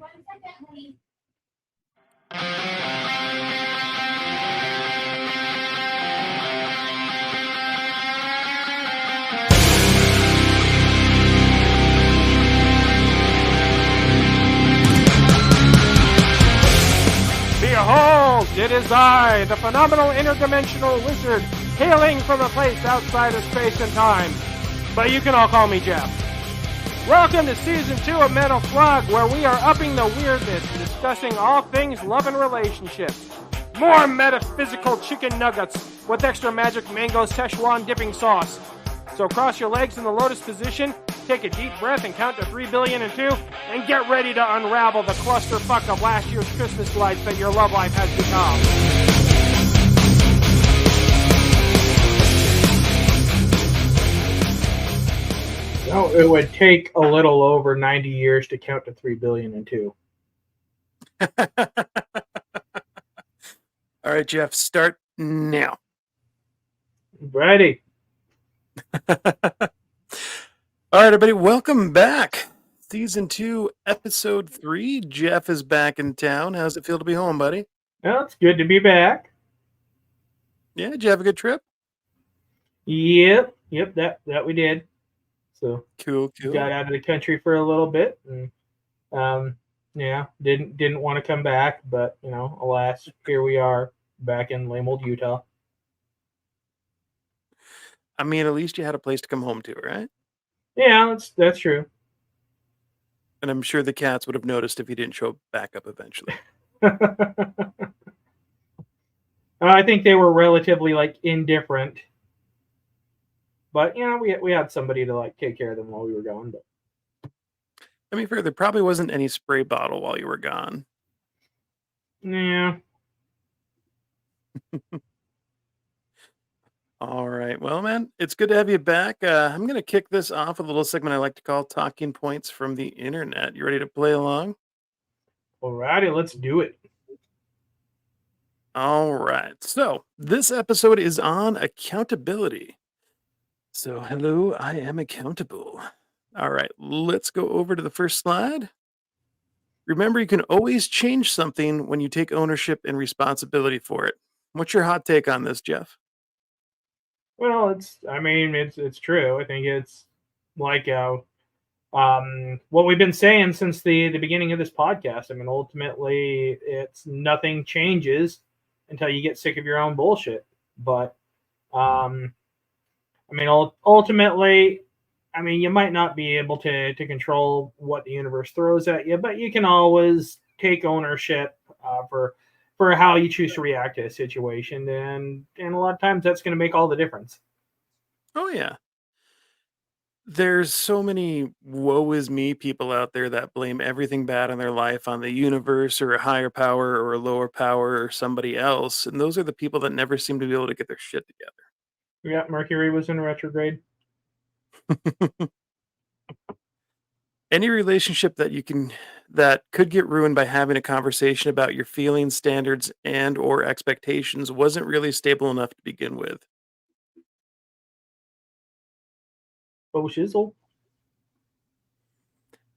Behold, it is I, the phenomenal interdimensional wizard, hailing from a place outside of space and time. But you can all call me Jeff. Welcome to Season 2 of Metal Slug, where we are upping the weirdness and discussing all things love and relationships. More metaphysical chicken nuggets with extra magic mango Szechuan dipping sauce. So cross your legs in the lotus position, take a deep breath and count to 3,000,000,002, and get ready to unravel the clusterfuck of last year's Christmas lights that your love life has become. No, it would take a little over 90 years to count to 3,000,000,002. All right, Jeff, start now. Ready. All right, everybody, welcome back. Season 2, Episode 3. Jeff is back in town. How's it feel to be home, buddy? Well, it's good to be back. Yeah, did you have a good trip? Yep, that we did. So Cool. got out of the country for a little bit, and didn't want to come back, but alas, here we are back in lame old Utah. I mean, at least you had a place to come home to, right? Yeah, that's true. And I'm sure the cats would have noticed if you didn't show back up eventually. I think they were relatively indifferent, but we had somebody to take care of them while we were gone. But I mean, fair, there probably wasn't any spray bottle while you were gone. Yeah. All right. Well, man, it's good to have you back. I'm going to kick this off with a little segment I like to call Talking Points from the Internet. You ready to play along? Alrighty, let's do it. All right. So this episode is on accountability. So, hello, I am accountable. All right, let's go over to the first slide. Remember, you can always change something when you take ownership and responsibility for it. What's your hot take on this, Jeff? Well, it's true. I think it's like what we've been saying since the beginning of this podcast. I mean, ultimately, it's nothing changes until you get sick of your own bullshit. But ultimately, you might not be able to control what the universe throws at you, but you can always take ownership for how you choose to react to a situation, and a lot of times that's going to make all the difference. Oh, yeah. There's so many woe is me people out there that blame everything bad in their life on the universe or a higher power or a lower power or somebody else, and those are the people that never seem to be able to get their shit together. Yeah, Mercury was in retrograde. Any relationship that could get ruined by having a conversation about your feelings, standards, and or expectations wasn't really stable enough to begin with. Oh, shizzle.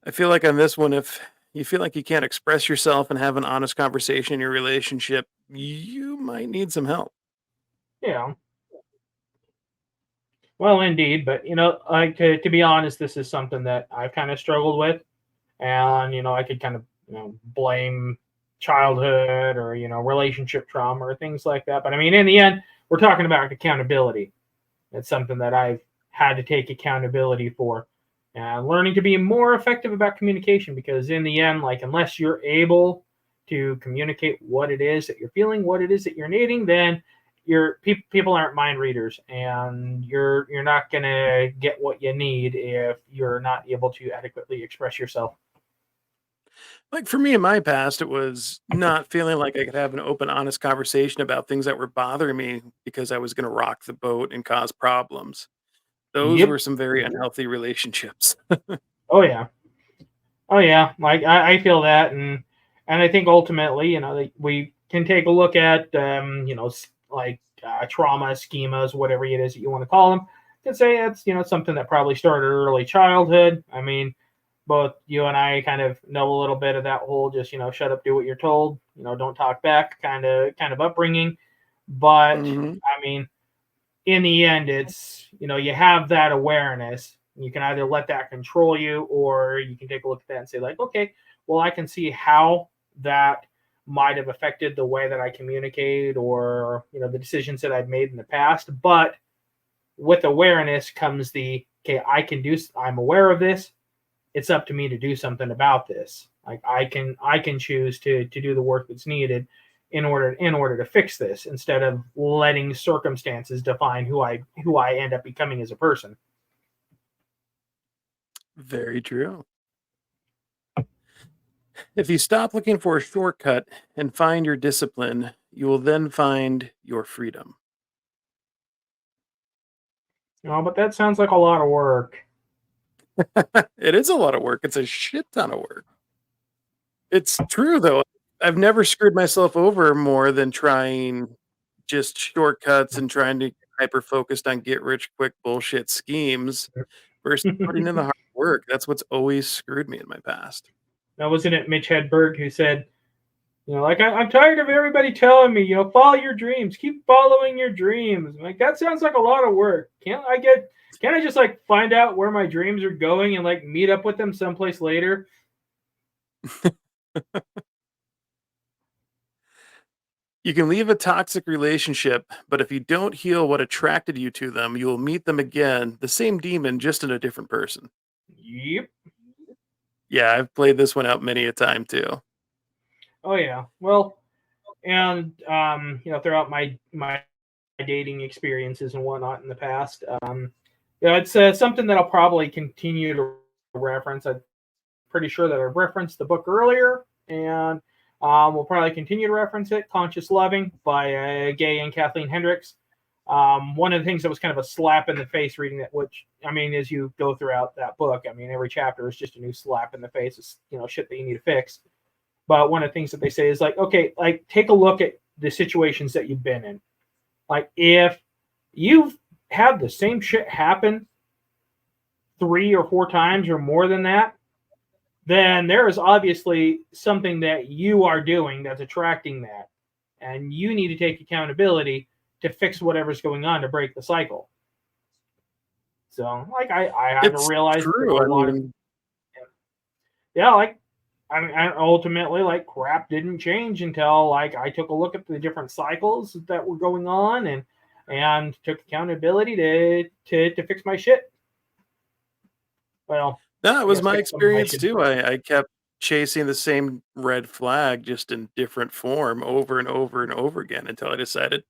I feel like on this one, if you feel like you can't express yourself and have an honest conversation in your relationship, you might need some help. Yeah. Well, indeed, but to be honest, this is something that I've kind of struggled with, and I could kind of blame childhood or relationship trauma or things like that. But I mean, in the end, we're talking about accountability. It's something that I've had to take accountability for, and learning to be more effective about communication. Because in the end, unless you're able to communicate what it is that you're feeling, what it is that you're needing, then people aren't mind readers, and you're not gonna get what you need if you're not able to adequately express yourself. Like for me in my past, it was not feeling like I could have an open, honest conversation about things that were bothering me because I was going to rock the boat and cause problems. Those Yep. were some very unhealthy relationships. Oh yeah. I feel that, and I think ultimately, we can take a look at trauma schemas, whatever it is that you want to call them. You could say it's something that probably started early childhood. I mean, both you and I kind of know a little bit of that whole just, shut up, do what you're told, don't talk back kind of upbringing. But Mm-hmm. I mean, in the end, it's, you have that awareness. You can either let that control you, or you can take a look at that and say, like, okay, well, I can see how that might have affected the way that I communicate, or, the decisions that I've made in the past. But with awareness comes the, okay, I'm aware of this. It's up to me to do something about this. Like I can choose to do the work that's needed in order to fix this, instead of letting circumstances define who I end up becoming as a person. Very true. If you stop looking for a shortcut and find your discipline, you will then find your freedom. But that sounds like a lot of work. It is a lot of work. It's a shit ton of work. It's true though. I've never screwed myself over more than trying just shortcuts and trying to hyper focused on get rich quick bullshit schemes versus putting in the hard work. That's what's always screwed me in my past. Now, wasn't it Mitch Hedberg who said, like, I'm tired of everybody telling me, follow your dreams, keep following your dreams. I'm like, that sounds like a lot of work. Can't I just like find out where my dreams are going and like meet up with them someplace later? You can leave a toxic relationship, but if you don't heal what attracted you to them, you will meet them again, the same demon, just in a different person. Yep. Yeah, I've played this one out many a time too. Oh yeah. Well, and throughout my dating experiences and whatnot in the past, it's something that I'll probably continue to reference. I'm pretty sure that I referenced the book earlier, and we'll probably continue to reference it. Conscious Loving by Gay and Kathleen Hendricks. One of the things that was kind of a slap in the face reading it, which I mean, as you go throughout that book, I mean, every chapter is just a new slap in the face. It's shit that you need to fix. But one of the things that they say is like, okay, like take a look at the situations that you've been in. Like if you've had the same shit happen 3 or 4 times or more than that, then there is obviously something that you are doing that's attracting that. And you need to take accountability to fix whatever's going on to break the cycle. So, like, I had to It's realize that true. a I lot of, mean, yeah, like, I mean, ultimately, like, crap didn't change until, like, I took a look at the different cycles that were going on and took accountability to fix my shit. Well, that I was guess my fix some of my experience shit. too. I kept chasing the same red flag, just in different form, over and over and over again until I decided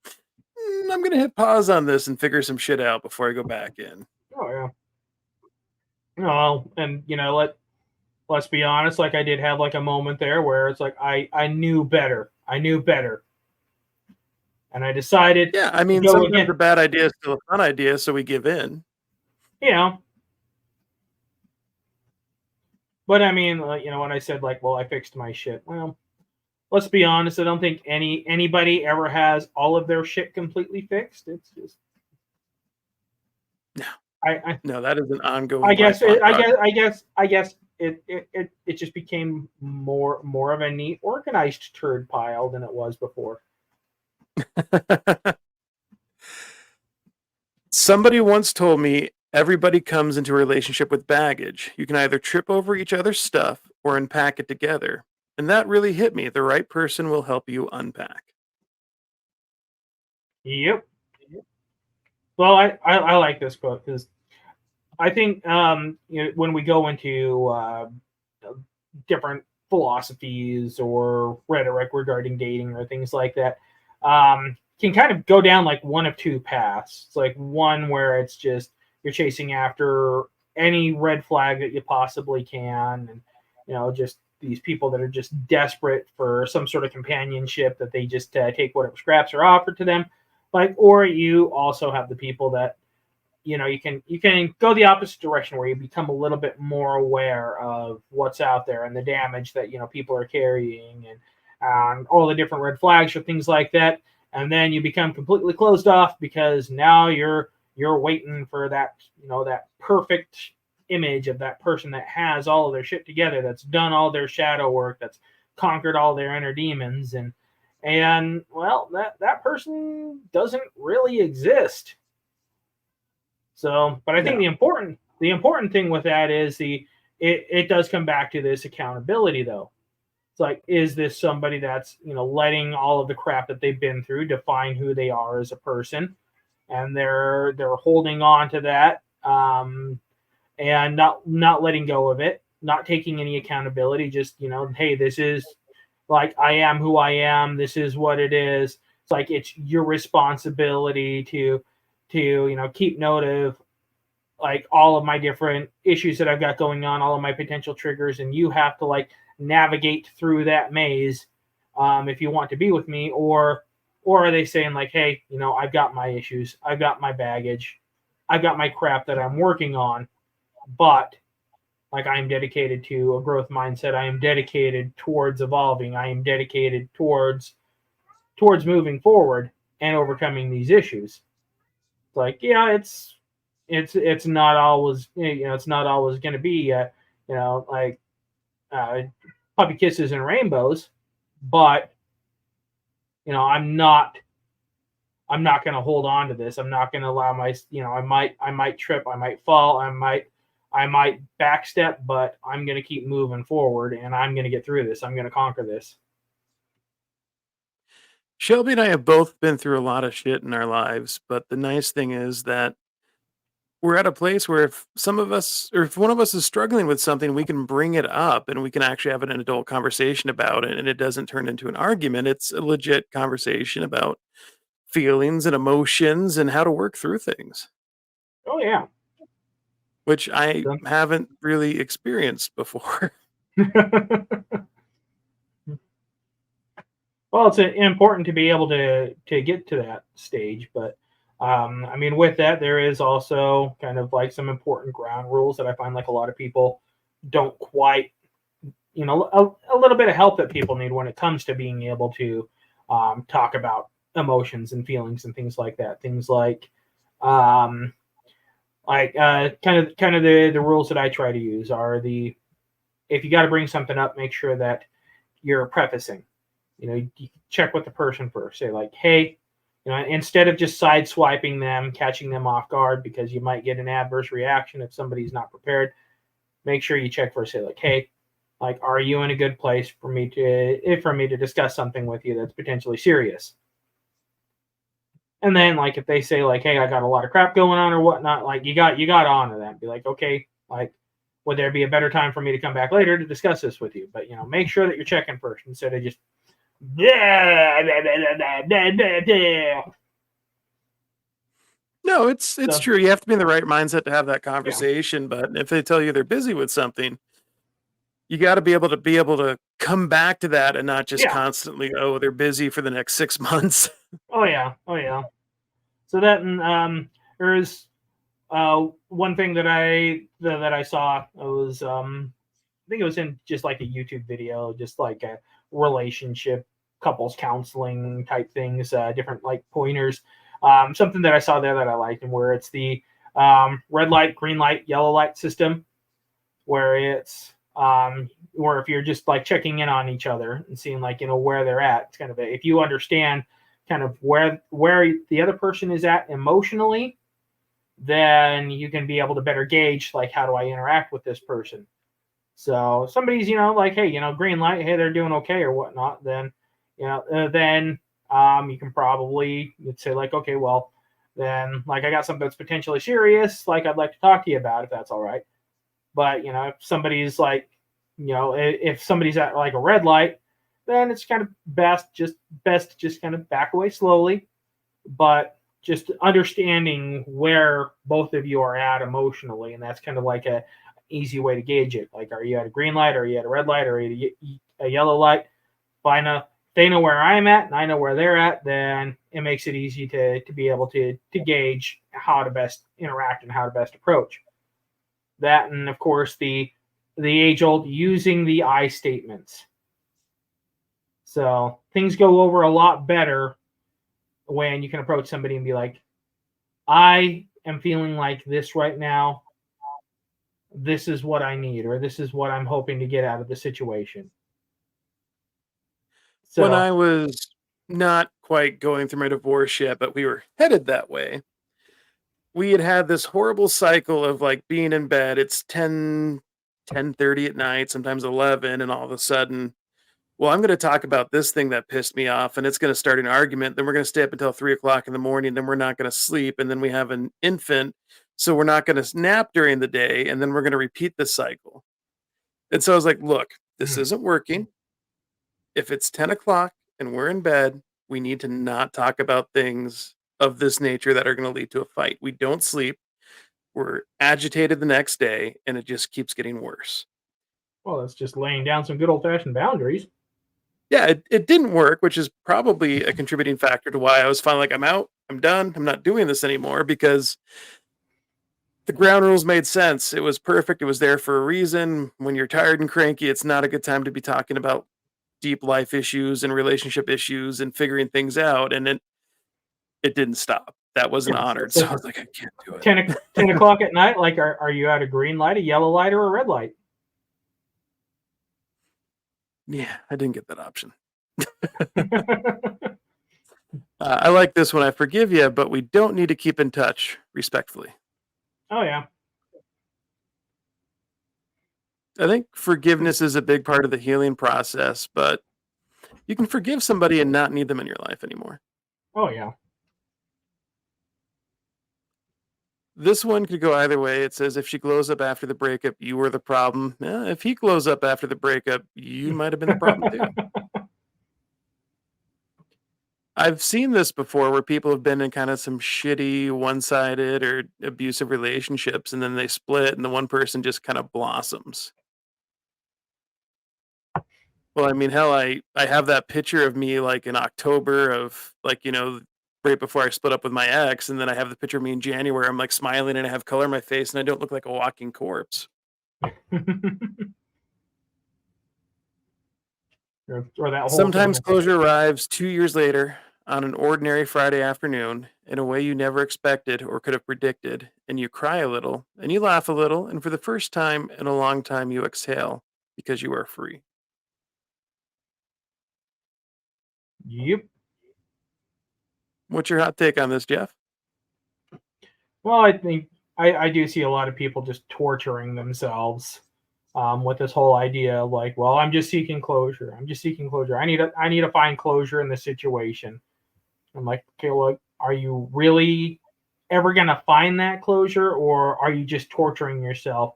I'm going to hit pause on this and figure some shit out before I go back in. Oh, yeah. No, and, let's be honest, like, I did have, like, a moment there where it's like, I knew better. I knew better. And I decided Yeah, I to mean, go sometimes again. a bad idea is still a fun idea, so we give in. You know, but I mean, when I said, like, well, I fixed my shit. Well, let's be honest. I don't think anybody ever has all of their shit completely fixed. It's just No, I no, that is an I ongoing guess lifelong project. I guess it just became more of a neat organized turd pile than it was before. Somebody once told me everybody comes into a relationship with baggage. You can either trip over each other's stuff or unpack it together. And that really hit me. The right person will help you unpack. Yep. Well, I like this book because I think when we go into different philosophies or rhetoric regarding dating or things like that, can kind of go down like one of two paths. It's like one where it's just you're chasing after any red flag that you possibly can, and just these people that are just desperate for some sort of companionship that they just take whatever scraps are offered to them. Like, or you also have the people that you can go the opposite direction where you become a little bit more aware of what's out there and the damage that people are carrying and all the different red flags or things like that, and then you become completely closed off because now you're waiting for that that perfect image of that person that has all of their shit together, that's done all their shadow work, that's conquered all their inner demons, and well, that person doesn't really exist. So, but I think the important thing with that is it does come back to this accountability though. It's like, is this somebody that's, letting all of the crap that they've been through define who they are as a person, and they're holding on to that, and not letting go of it, not taking any accountability, just, hey, this is, like, I am who I am, this is what it is. It's like, it's your responsibility to keep note of, like, all of my different issues that I've got going on, all of my potential triggers, and you have to, like, navigate through that maze, if you want to be with me. Or are they saying, like, hey, I've got my issues, I've got my baggage, I've got my crap that I'm working on, but, like, I am dedicated to a growth mindset, I am dedicated towards evolving, I am dedicated towards moving forward and overcoming these issues. It's like, yeah, it's not always, it's not always going to be, like, uh, puppy kisses and rainbows, but, I'm not going to hold on to this. I'm not going to allow I might trip, I might fall, I might backstep, but I'm going to keep moving forward, and I'm going to get through this. I'm going to conquer this. Shelby and I have both been through a lot of shit in our lives, but the nice thing is that we're at a place where if some of us, or if one of us is struggling with something, we can bring it up and we can actually have an adult conversation about it, and it doesn't turn into an argument. It's a legit conversation about feelings and emotions and how to work through things, Oh yeah. which I So, haven't really experienced before. well, it's important to be able to get to that stage, but I mean, with that, there is also kind of like some important ground rules that I find, like, a lot of people don't quite, a little bit of help that people need when it comes to being able to talk about emotions and feelings and things like that. Things um, kind of the rules that I try to use are, if you got to bring something up, make sure that you're prefacing. You check with the person first. Say, like, hey, instead of just sideswiping them, catching them off guard because you might get an adverse reaction if somebody's not prepared. Make sure you check first. Say, like, hey, like, are you in a good place for me to discuss something with you that's potentially serious? And then, like, if they say, like, hey, I got a lot of crap going on or whatnot, like, you got to honor that. Be like, okay, like, would there be a better time for me to come back later to discuss this with you? But, make sure that you're checking first instead of just, yeah. No, it's So, true. You have to be in the right mindset to have that yeah. conversation. But if they tell you they're busy with something, you got to be able to come back to that and not just Yeah. constantly, oh, they're busy for the next 6 months. Oh yeah. Oh yeah. So that, and there's one thing that I saw. It was, I think it was in just like a YouTube video, just like a relationship, couples counseling type things, different, like, pointers. Something that I saw there that I liked, and where it's the red light, green light, yellow light system, where it's where if you're just, like, checking in on each other and seeing, like, where they're at, it's kind of if you understand kind of where the other person is at emotionally, then you can be able to better gauge, like, how do I interact with this person. So somebody's, like, hey, green light, hey, they're doing okay or whatnot, then, then you can probably, you'd say, like, okay, well, then, like, I got something that's potentially serious, like, I'd like to talk to you about, if that's all right. But, if somebody's like, if somebody's at, like, a red light, then it's kind of best to just kind of back away slowly, but just understanding where both of you are at emotionally, and that's kind of like a easy way to gauge it. Like, are you at a green light, or are you at a red light, or are you at a yellow light? If I know, they know where I'm at and I know where they're at, then it makes it easy to be able to gauge how to best interact and how to best approach that. And of course, the age old using the I statements. So things go over a lot better when you can approach somebody and be like, I am feeling like this right now. this is what I need, or this is what I'm hoping to get out of the situation. When So, I was not quite going through my divorce yet, but we were headed that way, we had this horrible cycle of like being in bed. It's 10:30 at night, sometimes 11, and all of a sudden, well, I'm going to talk about this thing that pissed me off, and it's going to start an argument. Then we're going to stay up until 3 o'clock in the morning. Then we're not going to sleep. And then we have an infant. So we're not going to nap during the day. And then we're going to repeat this cycle. And so I was like, look, this isn't working. If it's 10 o'clock and we're in bed, we need to not talk about things of this nature that are going to lead to a fight. We don't sleep. We're agitated the next day, and it just keeps getting worse. well, that's just laying down some good old fashioned boundaries. Yeah, it didn't work, which is probably a contributing factor to why I was finally like, I'm out, I'm done, I'm not doing this anymore, because the ground rules made sense. It was perfect. It was there for a reason. When you're tired and cranky, it's not a good time to be talking about deep life issues and relationship issues and figuring things out. And it didn't stop. That wasn't honored. So I was like, I can't do it. 10 o'clock at night, like, are you at a green light, a yellow light, or a red light? Yeah, I didn't get that option. I like this one. I forgive you, but we don't need to keep in touch respectfully. Oh, yeah. I think forgiveness is a big part of the healing process, but you can forgive somebody and not need them in your life anymore. Oh, yeah. This one could go either way. It says if she glows up after the breakup, you were the problem. If he glows up after the breakup, you might have been the problem too. I've seen this before where people have been in kind of some shitty, one-sided or abusive relationships, and then they split, and the one person just kind of blossoms. Well, I mean, hell, I have that picture of me like in October of like, right before I split up with my ex, and then I have the picture of me in January. I'm like smiling and I have color in my face, and I don't look like a walking corpse. or that whole Sometimes thing. closure arrives 2 years later on an ordinary Friday afternoon in a way you never expected or could have predicted, and you cry a little and you laugh a little, and for the first time in a long time, you exhale because you are free. Yep. What's your hot take on this, Jeff? Well, I think I do see a lot of people just torturing themselves with this whole idea of like, well, I'm just seeking closure. I'm just seeking closure. I need to find closure in this situation. I'm like, okay, look, are you really ever gonna find that closure, or are you just torturing yourself,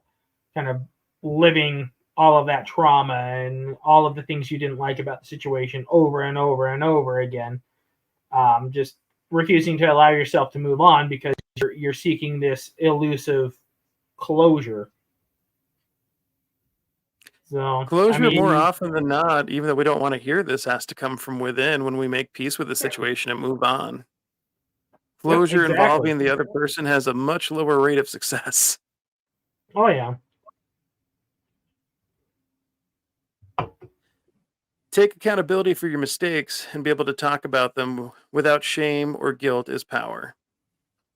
kind of living all of that trauma and all of the things you didn't like about the situation over and over and over again? Just refusing to allow yourself to move on because you're seeking this elusive closure. So, Closure, more often than not, even though we don't want to hear this, has to come from within when we make peace with the situation and move on. Closure yep, exactly. involving the other person has a much lower rate of success. Oh, yeah. Take accountability for your mistakes and be able to talk about them without shame or guilt is power.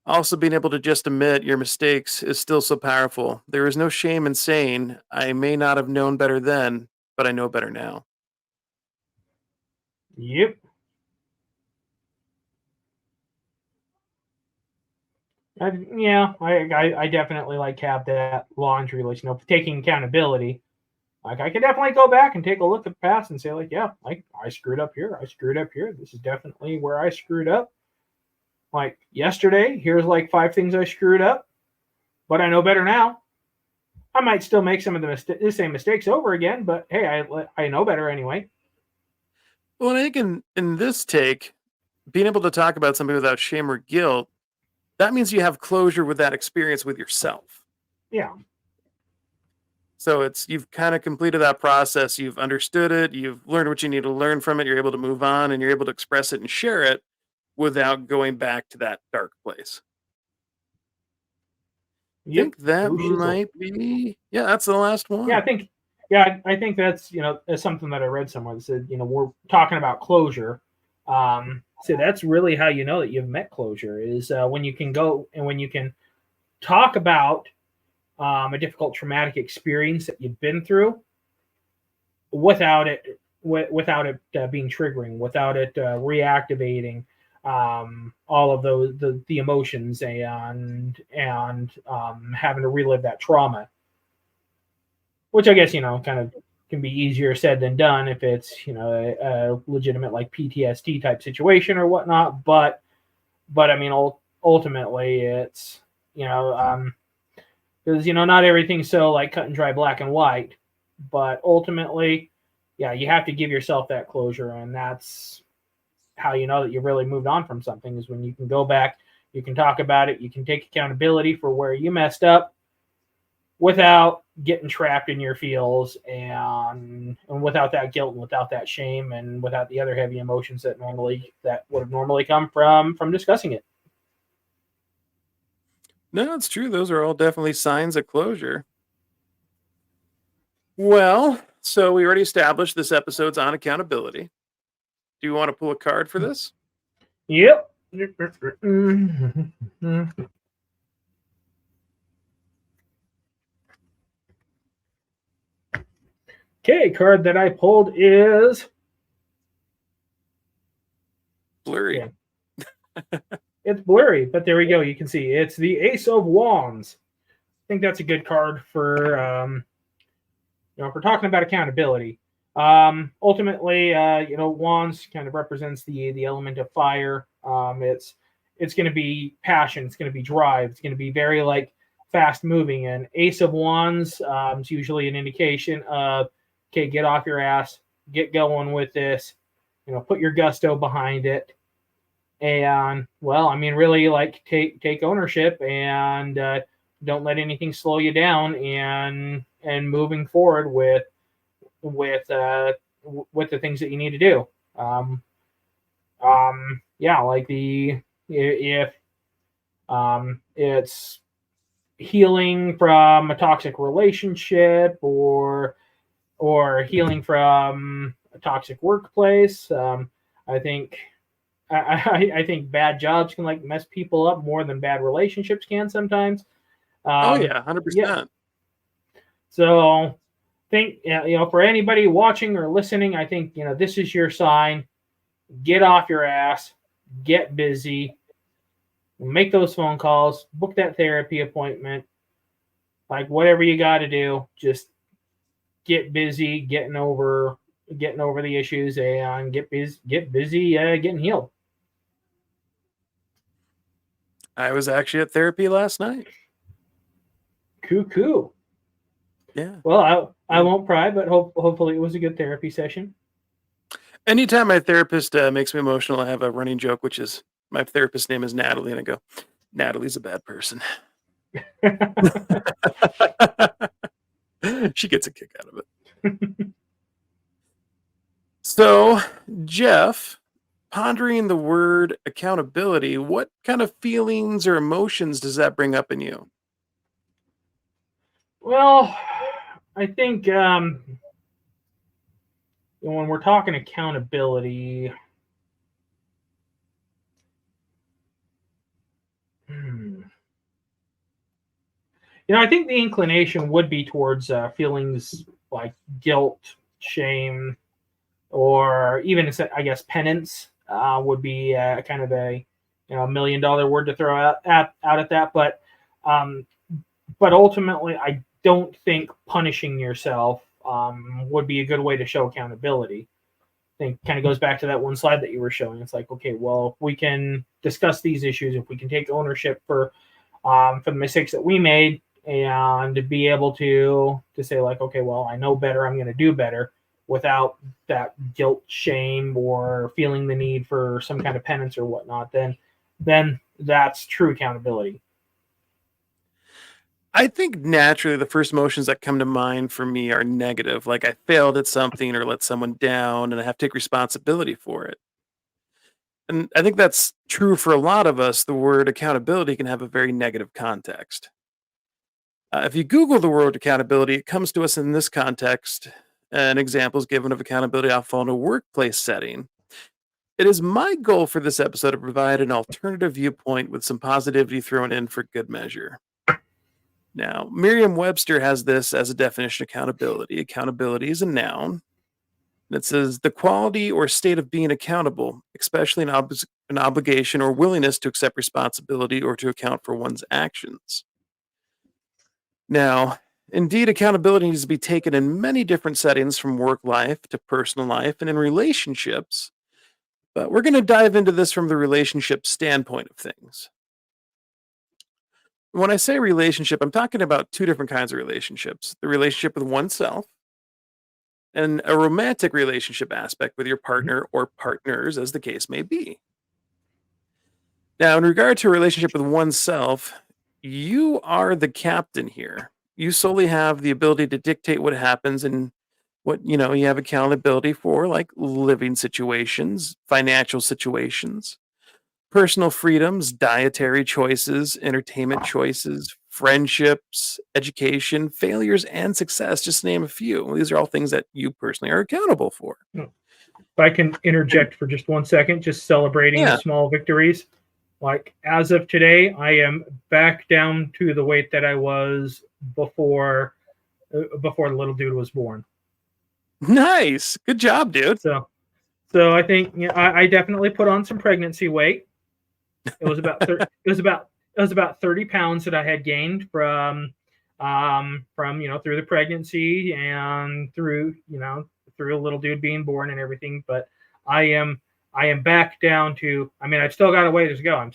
Also, being able to just admit your mistakes is still so powerful. There is no shame in saying, I may not have known better then, but I know better now. Yep. I definitely like have that laundry list. Taking accountability. Like I could definitely go back and take a look at the past and say, like, yeah, like I screwed up here. I screwed up here. This is definitely where I screwed up. Like yesterday, here's like 5 things I screwed up, but I know better now. I might still make some of the same mistakes over again, but hey, I know better anyway. Well, and I think in this take, being able to talk about something without shame or guilt, that means you have closure with that experience with yourself. Yeah. So you've kind of completed that process. You've understood it. You've learned what you need to learn from it. You're able to move on and you're able to express it and share it without going back to that dark place. I think that might be, that's the last one. Yeah, I think that's, that's something that I read somewhere that said, we're talking about closure. So that's really how you know that you've met closure is when you can go and when you can talk about a difficult traumatic experience that you've been through without it being triggering, without it reactivating all of the emotions and having to relive that trauma, which I guess kind of can be easier said than done if it's a legitimate like PTSD type situation or whatnot. But I mean, ultimately, it's because not everything's so like cut and dry, black and white. But ultimately, yeah, you have to give yourself that closure, and that's how you know that you've really moved on from something is when you can go back, you can talk about it, you can take accountability for where you messed up without getting trapped in your feels and without that guilt and without that shame and without the other heavy emotions that would have normally come from discussing it. No, it's true. Those are all definitely signs of closure. Well, so we already established this episode's on accountability. Do you want to pull a card for this? Yep. Okay, card that I pulled is Blurry. yeah. It's blurry, but there we go. You can see it's the Ace of Wands. I think that's a good card for if we're talking about accountability. Ultimately, wands kind of represents the element of fire. It's going to be passion. It's going to be drive. It's going to be very like fast moving. And Ace of Wands is usually an indication of okay, get off your ass, get going with this. Put your gusto behind it. And well, I mean, really like take ownership and don't let anything slow you down and moving forward with with the things that you need to do. Yeah, like if it's healing from a toxic relationship or healing from a toxic workplace. I think I think bad jobs can like mess people up more than bad relationships can sometimes. Oh yeah, Yeah. 100%. So think for anybody watching or listening, I think this is your sign. Get off your ass, get busy, make those phone calls, book that therapy appointment, like whatever you got to do. Just get busy, getting over the issues and get busy, getting healed. I was actually at therapy last night. Cool. Yeah. Well, I won't pry, but hopefully it was a good therapy session. Anytime my therapist makes me emotional, I have a running joke, which is my therapist's name is Natalie, and I go, Natalie's a bad person. She gets a kick out of it. So, Jeff, pondering the word accountability, what kind of feelings or emotions does that bring up in you? Well, I think when we're talking accountability, I think the inclination would be towards feelings like guilt, shame, or even I guess penance would be kind of a $1 million word to throw out at that. But ultimately, I don't think punishing yourself would be a good way to show accountability. I think kind of goes back to that one slide that you were showing. It's like, okay, well, if we can discuss these issues, if we can take ownership for the mistakes that we made, and to be able to say like, okay, well, I know better, I'm going to do better, without that guilt, shame, or feeling the need for some kind of penance or whatnot, then that's true accountability. I think naturally the first emotions that come to mind for me are negative, like I failed at something or let someone down and I have to take responsibility for it. And I think that's true for a lot of us. The word accountability can have a very negative context. If you Google the word accountability, it comes to us in this context, and examples given of accountability often in a workplace setting. It is my goal for this episode to provide an alternative viewpoint with some positivity thrown in for good measure. Now, Merriam-Webster has this as a definition of accountability. Accountability is a noun that says the quality or state of being accountable, especially an obligation or willingness to accept responsibility or to account for one's actions. Now, indeed, accountability needs to be taken in many different settings from work life to personal life and in relationships. But we're going to dive into this from the relationship standpoint of things. When I say relationship, I'm talking about two different kinds of relationships: the relationship with oneself and a romantic relationship aspect with your partner or partners, as the case may be. Now, in regard to a relationship with oneself, you are the captain here. You solely have the ability to dictate what happens and what you have accountability for, like living situations, financial situations, personal freedoms, dietary choices, entertainment choices, friendships, education, failures, and success, just to name a few. These are all things that you personally are accountable for. If I can interject for just 1 second, just celebrating Yeah. small victories. Like as of today, I am back down to the weight that I was before the little dude was born. Nice. Good job, dude. So I think I definitely put on some pregnancy weight. It was about it was about 30 pounds that I had gained from through the pregnancy and through through a little dude being born and everything. But I am back down to. I mean, I've still got a ways to go. I'm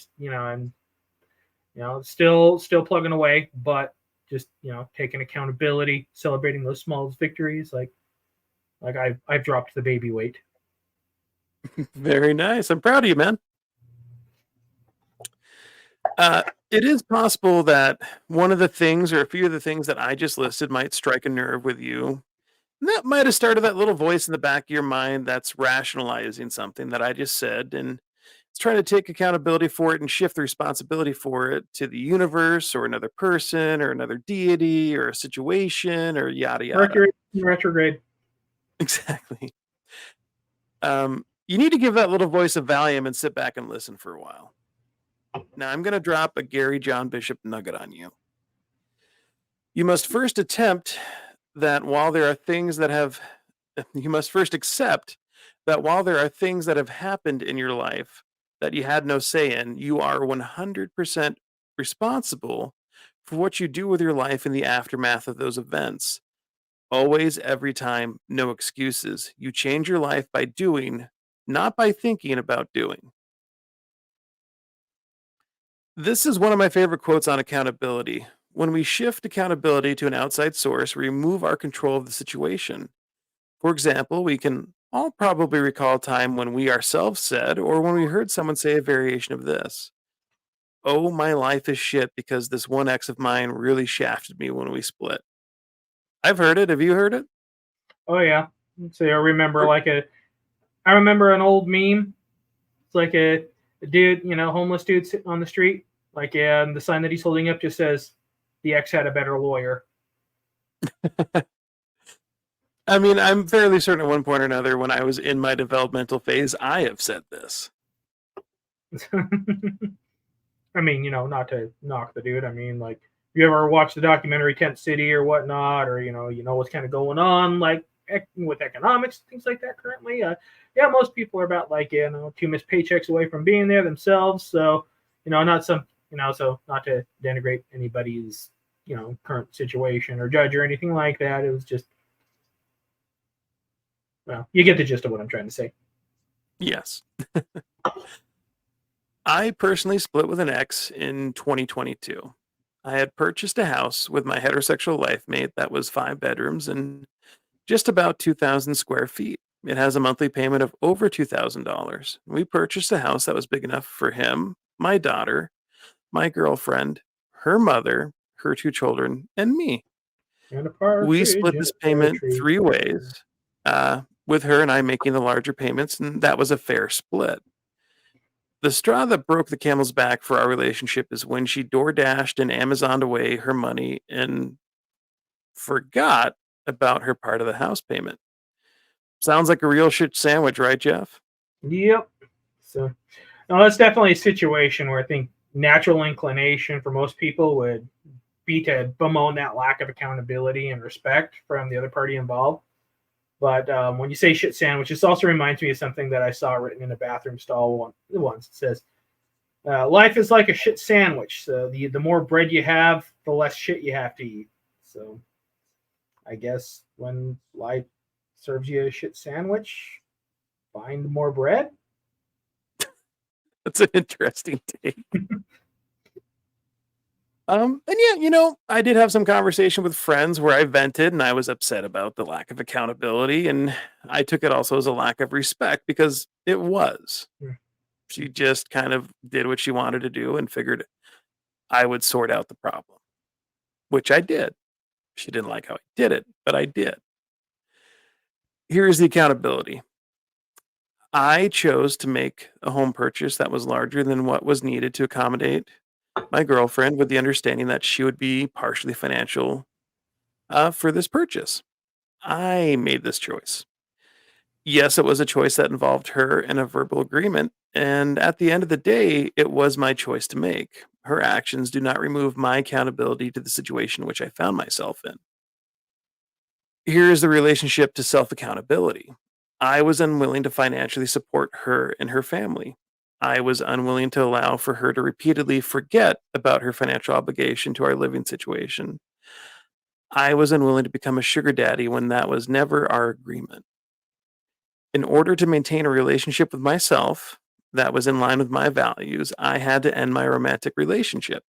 still plugging away, but just taking accountability, celebrating those small victories. Like I've dropped the baby weight. Very nice. I'm proud of you, man. It is possible that one of the things or a few of the things that I just listed might strike a nerve with you. And that might have started that little voice in the back of your mind that's rationalizing something that I just said. And it's trying to take accountability for it and shift the responsibility for it to the universe or another person or another deity or a situation or yada yada. Mercury in retrograde. Exactly. You need to give that little voice a Valium and sit back and listen for a while. Now, I'm going to drop a Gary John Bishop nugget on you. You must first attempt that while there are things that have, you must first accept that while there are things that have happened in your life that you had no say in, you are 100% responsible for what you do with your life in the aftermath of those events. Always, every time, no excuses. You change your life by doing, not by thinking about doing. This is one of my favorite quotes on accountability. When we shift accountability to an outside source, we remove our control of the situation. For example, we can all probably recall a time when we ourselves said, or when we heard someone say a variation of this: "Oh, my life is shit because this one ex of mine really shafted me when we split." I've heard it. Have you heard it? Oh yeah. So I remember I remember an old meme. It's like a dude, homeless dude sitting on the street. Like, and the sign that he's holding up just says, "The ex had a better lawyer." I mean, I'm fairly certain at one point or another when I was in my developmental phase, I have said this. I mean, not to knock the dude. I mean, like, you ever watch the documentary Tent City or whatnot, or what's kind of going on, like with economics, things like that currently. Yeah, most people are about like 2 missed paychecks away from being there themselves. So, so not to denigrate anybody's current situation or judge or anything like that. It was just, well, you get the gist of what I'm trying to say. Yes. I personally split with an ex in 2022. I had purchased a house with my heterosexual life mate that was 5 bedrooms and just about 2,000 square feet. It has a monthly payment of over $2,000. We purchased a house that was big enough for him, my daughter, my girlfriend, her mother, her 2 children, and me. We split this payment 3 ways, with her and I making the larger payments, and that was a fair split. The straw that broke the camel's back for our relationship is when she door dashed and Amazoned away her money and forgot about her part of the house payment. Sounds like a real shit sandwich, right, Jeff? Yep. So, no, that's definitely a situation where I think natural inclination for most people would be to bemoan that lack of accountability and respect from the other party involved. But when you say shit sandwich, this also reminds me of something that I saw written in a bathroom stall once. It says, life is like a shit sandwich. So the more bread you have, the less shit you have to eat. So I guess when life serves you a shit sandwich, find more bread. That's an interesting take. And yeah, I did have some conversation with friends where I vented and I was upset about the lack of accountability, and I took it also as a lack of respect because it was. She just kind of did what she wanted to do and figured I would sort out the problem, which I did. She didn't like how I did it, but I did. Here is the accountability. I chose to make a home purchase that was larger than what was needed to accommodate my girlfriend, with the understanding that she would be partially financial for this purchase. I made this choice. Yes, it was a choice that involved her and a verbal agreement. And at the end of the day, it was my choice to make. Her actions do not remove my accountability to the situation which I found myself in. Here is the relationship to self accountability. I was unwilling to financially support her and her family. I was unwilling to allow for her to repeatedly forget about her financial obligation to our living situation. I was unwilling to become a sugar daddy when that was never our agreement. In order to maintain a relationship with myself that was in line with my values, I had to end my romantic relationship.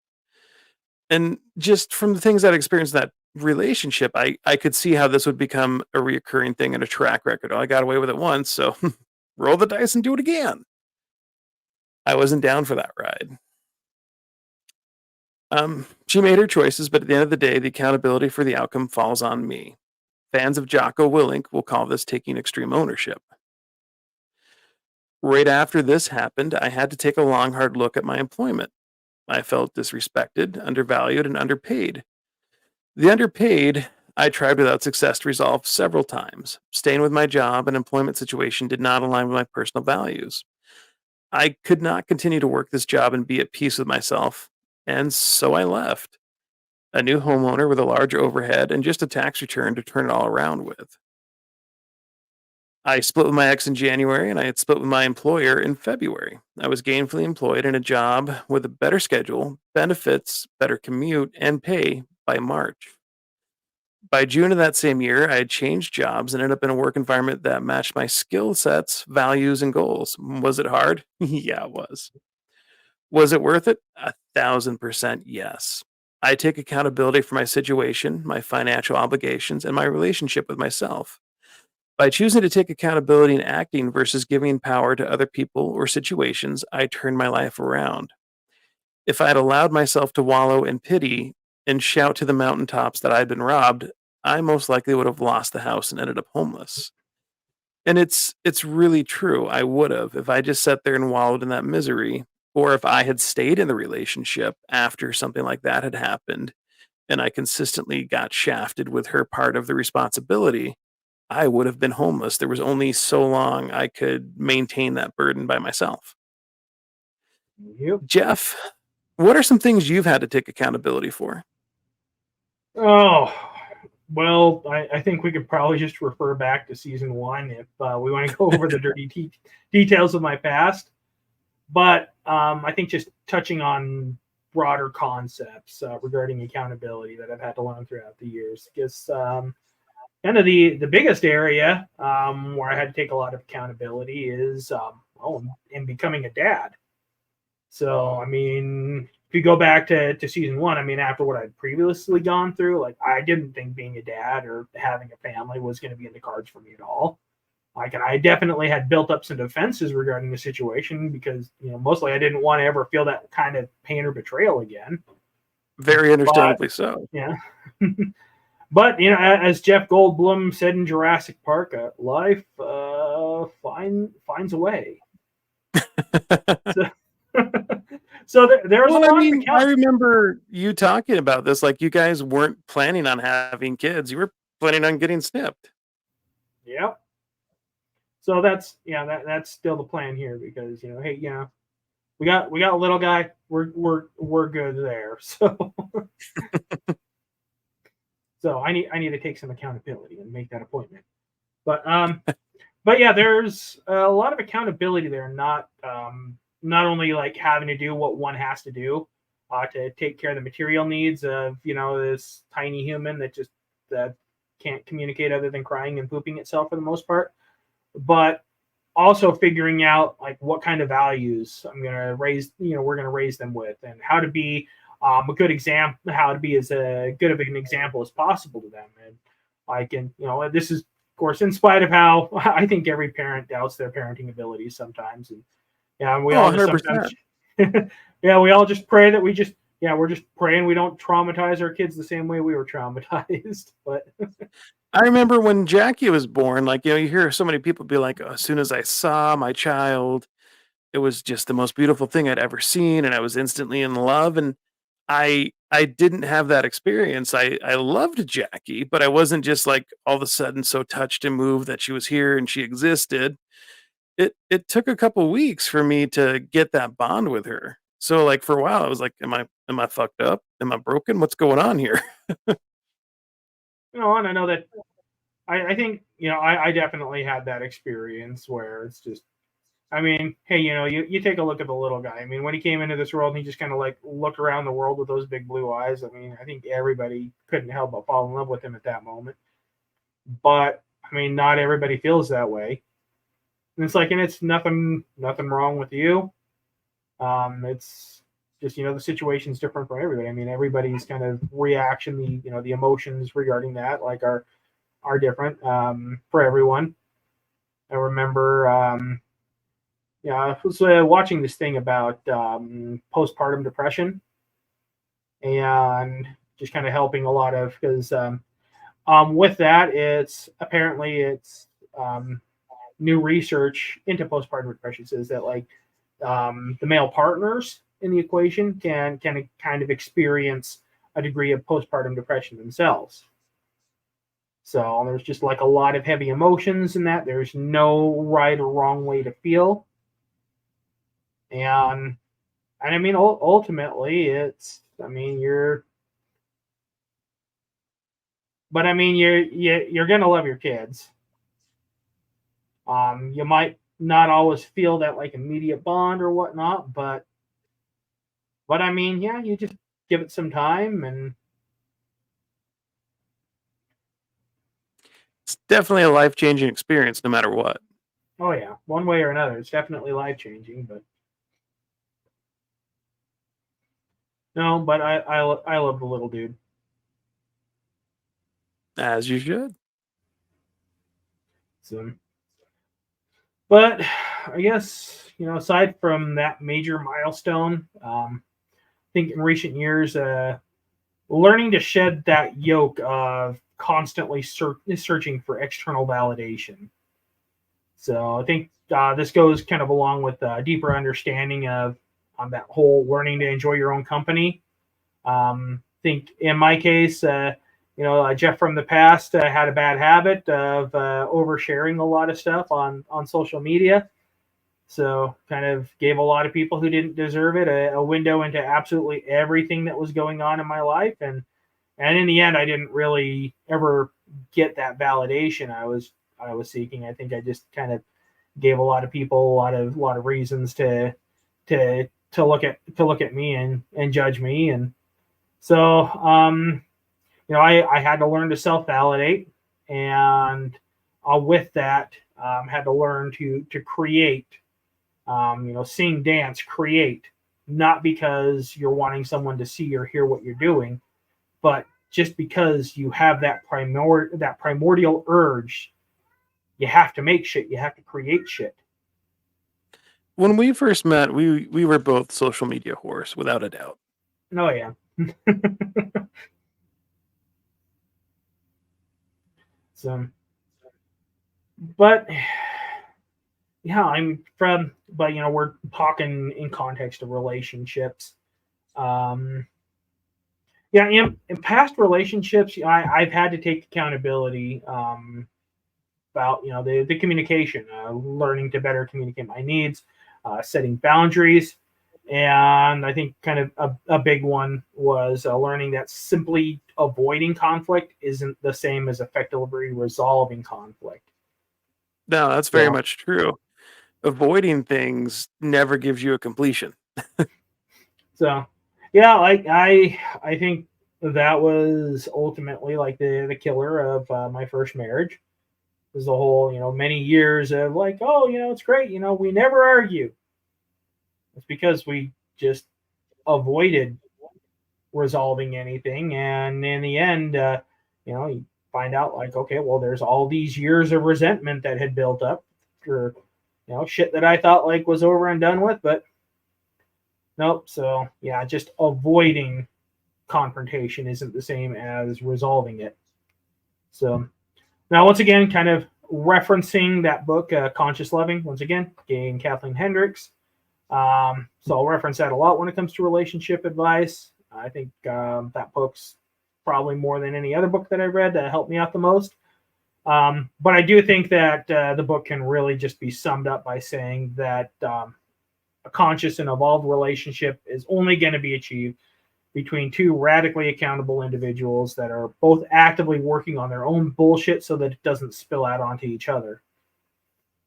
And just from the things that I experienced in that relationship, I could see how this would become a reoccurring thing and a track record. Oh, I got away with it once, so roll the dice and do it again. I wasn't down for that ride. She made her choices, but at the end of the day, the accountability for the outcome falls on me. Fans of Jocko Willink will call this taking extreme ownership. Right after this happened, I had to take a long, hard look at my employment. I felt disrespected, undervalued, and underpaid. The underpaid, I tried without success to resolve several times. Staying with my job and employment situation did not align with my personal values. I could not continue to work this job and be at peace with myself, and so I left. A new homeowner with a large overhead and just a tax return to turn it all around with. I split with my ex in January and I had split with my employer in February. I was gainfully employed in a job with a better schedule, benefits, better commute, and pay by March. By June of that same year, I had changed jobs and ended up in a work environment that matched my skill sets, values, and goals. Was it hard? Yeah, it was. Was it worth it? 1,000% yes. I take accountability for my situation, my financial obligations, and my relationship with myself. By choosing to take accountability and acting versus giving power to other people or situations, I turned my life around. If I had allowed myself to wallow in pity and shout to the mountaintops that I had been robbed, I most likely would have lost the house and ended up homeless. And it's really true. I would have if I just sat there and wallowed in that misery, or if I had stayed in the relationship after something like that had happened and I consistently got shafted with her part of the responsibility, I would have been homeless. There was only so long I could maintain that burden by myself. Yep. Jeff, what are some things you've had to take accountability for? Oh, well, I think we could probably just refer back to season one if we want to go over the dirty details of my past. But I think just touching on broader concepts regarding accountability that I've had to learn throughout the years. Because kind of the biggest area where I had to take a lot of accountability is in becoming a dad. So, I mean, if you go back to season one, I mean, after what I'd previously gone through, like I didn't think being a dad or having a family was going to be in the cards for me at all. Like, and I definitely had built up some defenses regarding the situation because, mostly I didn't want to ever feel that kind of pain or betrayal again. Very understandably so. Yeah. But, as Jeff Goldblum said in Jurassic Park, life finds a way. So there's Well, a I lot mean, to I count. remember you talking about this. Like, you guys weren't planning on having kids. You were planning on getting snipped. Yeah. So that's still the plan here because hey, we got a little guy. We're good there. So So I need to take some accountability and make that appointment. But yeah, there's a lot of accountability there. Not only like having to do what one has to do to take care of the material needs of this tiny human that can't communicate other than crying and pooping itself for the most part, but also figuring out like what kind of values I'm gonna raise, we're gonna raise them with, and how to be a good example, how to be as good of an example as possible to them. And I can, this is of course in spite of how I think every parent doubts their parenting abilities sometimes, and yeah, we Oh, all just sometimes, 100%. yeah, we all just pray that we're just praying we don't traumatize our kids the same way we were traumatized. But I remember when Jackie was born, like, you hear so many people be like, "Oh, as soon as I saw my child, it was just the most beautiful thing I'd ever seen, and I was instantly in love." And I didn't have that experience. I loved Jackie, but I wasn't just like all of a sudden so touched and moved that she was here and she existed. It took a couple weeks for me to get that bond with her. So like for a while I was like, am I fucked up? Am I broken? What's going on here? and I know that I think I definitely had that experience where it's just, I mean, hey, you take a look at the little guy. I mean, when he came into this world and he just kind of like looked around the world with those big blue eyes, I mean, I think everybody couldn't help but fall in love with him at that moment. But I mean, not everybody feels that way. And it's like, and it's nothing wrong with you. It's just, the situation's different for everybody. I mean, everybody's kind of reaction, the emotions regarding that, like are different for everyone. I remember, I was watching this thing about postpartum depression, and just kind of helping a lot of, because with that, it's um, new research into postpartum depression says that like the male partners in the equation can kind of experience a degree of postpartum depression themselves. So there's just like a lot of heavy emotions in that. There's no right or wrong way to feel. And I mean, ultimately, I mean, you're gonna love your kids. You might not always feel that like immediate bond or whatnot, but I mean, yeah, you just give it some time, and It's definitely a life-changing experience no matter what. oh yeah, one way or another, it's definitely life changing. But no, but I love the little dude. As you should. So, but I guess aside from that major milestone, I think in recent years, learning to shed that yoke of constantly searching for external validation. So I think this goes kind of along with a deeper understanding of that whole learning to enjoy your own company. I think in my case, Jeff from the past had a bad habit of oversharing a lot of stuff on social media. So kind of gave a lot of people who didn't deserve it a window into absolutely everything that was going on in my life. And in the end, I didn't really ever get that validation I was seeking. I think I just kind of gave a lot of people a lot of reasons to look at me and judge me. And so I had to learn to self validate, and with that, had to learn to create. Sing, dance, create, not because you're wanting someone to see or hear what you're doing, but just because you have that primordial urge. You have to make shit. You have to create shit. When we first met, we were both social media whores, without a doubt. Oh yeah. So, but yeah, we're talking in context of relationships. Um, yeah, in past relationships, I've had to take accountability about the communication, learning to better communicate my needs, setting boundaries, and I think kind of a big one was learning that simply avoiding conflict isn't the same as effectively resolving conflict. No, that's very much true. Avoiding things never gives you a completion. So, yeah, like I think that was ultimately like the killer of my first marriage. Was the whole many years of like, oh, it's great, we never argue. It's because we just avoided resolving anything, and in the end, you find out like, okay, well, there's all these years of resentment that had built up for shit that I thought like was over and done with, but nope. So yeah, just avoiding confrontation isn't the same as resolving it. So now, once again, kind of referencing that book, Conscious Loving, once again, Gay and Kathleen Hendricks. So I'll reference that a lot when it comes to relationship advice. I think that book's probably more than any other book that I've read that helped me out the most. But I do think that the book can really just be summed up by saying that a conscious and evolved relationship is only going to be achieved between two radically accountable individuals that are both actively working on their own bullshit so that it doesn't spill out onto each other.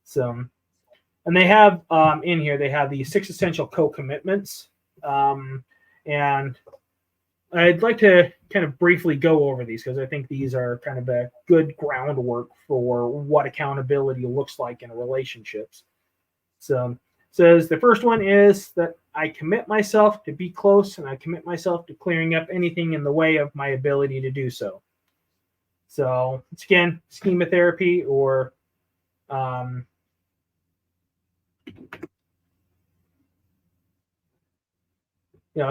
So, and they have in here, they have the 6 essential co-commitments. And I'd like to kind of briefly go over these because I think these are kind of a good groundwork for what accountability looks like in relationships. So, says the first one is that I commit myself to be close and I commit myself to clearing up anything in the way of my ability to do so. So it's again schema therapy or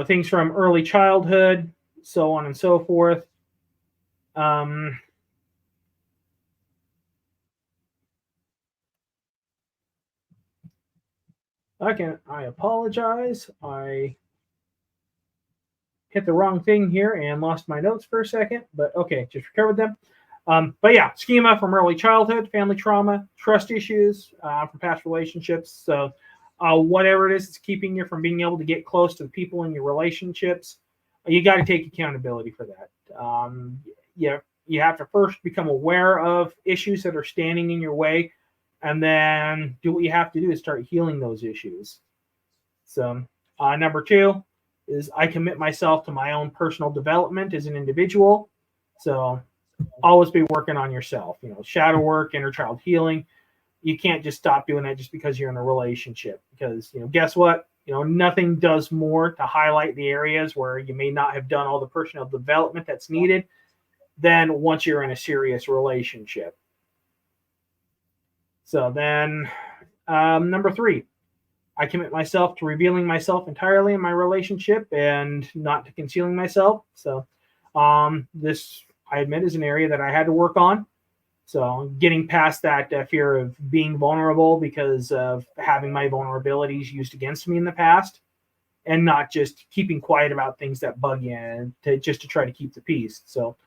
things from early childhood, so on and so forth. I apologize. I hit the wrong thing here and lost my notes for a second, but okay, just recovered them. But yeah, schema from early childhood, family trauma, trust issues from past relationships. So whatever it is that's keeping you from being able to get close to the people in your relationships, you got to take accountability for that. You have to first become aware of issues that are standing in your way, and then do what you have to do is start healing those issues. So number 2 is I commit myself to my own personal development as an individual. So always be working on yourself, shadow work, inner child healing. You can't just stop doing that just because you're in a relationship, because guess what? Nothing does more to highlight the areas where you may not have done all the personal development that's needed than once you're in a serious relationship. So then number 3, I commit myself to revealing myself entirely in my relationship and not to concealing myself. So this, I admit, is an area that I had to work on. So getting past that fear of being vulnerable because of having my vulnerabilities used against me in the past, and not just keeping quiet about things that bug you and just to try to keep the peace. So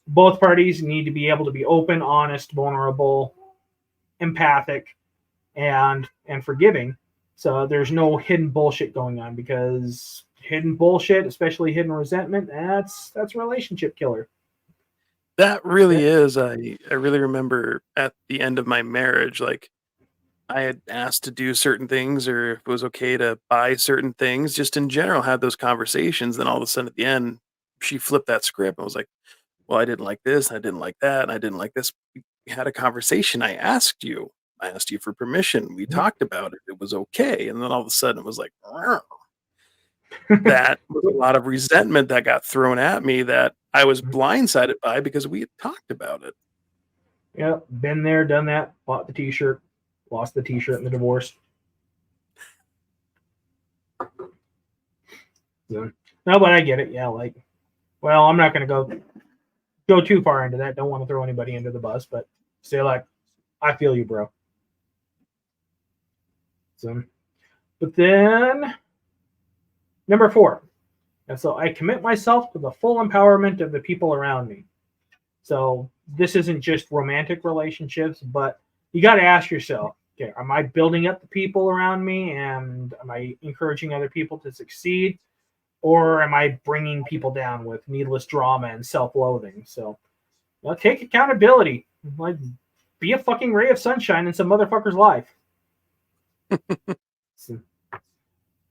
both parties need to be able to be open, honest, vulnerable, empathic, and forgiving. So there's no hidden bullshit going on, because hidden bullshit, especially hidden resentment, that's a relationship killer. That really is. I really remember at the end of my marriage, like I had asked to do certain things or if it was okay to buy certain things, just in general, had those conversations. Then all of a sudden at the end, she flipped that script and was like, well, I didn't like this, I didn't like that, and I didn't like this. We had a conversation. I asked you. I asked you for permission. We talked about it. It was okay. And then all of a sudden it was like, that was a lot of resentment that got thrown at me that I was blindsided by because we had talked about it. Yeah, been there, done that, bought the t-shirt, lost the t-shirt in the divorce. So, no, but I get it. Yeah, like, well, I'm not going to go too far into that. Don't want to throw anybody under the bus, but say like, I feel you, bro. So, but then number 4. And so I commit myself to the full empowerment of the people around me. So this isn't just romantic relationships, but you got to ask yourself, okay, am I building up the people around me, and am I encouraging other people to succeed? or am I bringing people down with needless drama and self-loathing? So, take accountability. Like, be a fucking ray of sunshine in some motherfucker's life. So,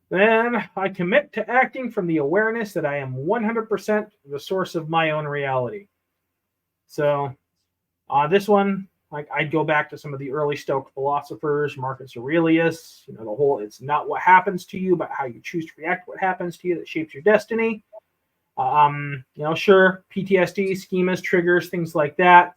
then I commit to acting from the awareness that I am 100% the source of my own reality. So, this one, like, I'd go back to some of the early Stoic philosophers, Marcus Aurelius. The whole "it's not what happens to you, but how you choose to react to what happens to you that shapes your destiny." Sure, PTSD, schemas, triggers, things like that,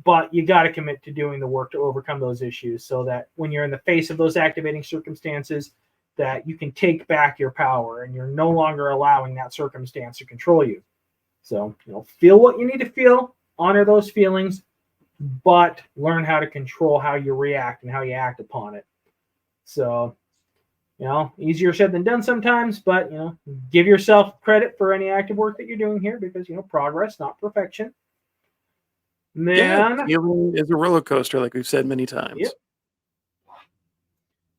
but you got to commit to doing the work to overcome those issues, so that when you're in the face of those activating circumstances, that you can take back your power and you're no longer allowing that circumstance to control you. So, feel what you need to feel, honor those feelings, but learn how to control how you react and how you act upon it. So, easier said than done sometimes, but, give yourself credit for any active work that you're doing here, because, progress, not perfection. Then, healing is a roller coaster, like we've said many times.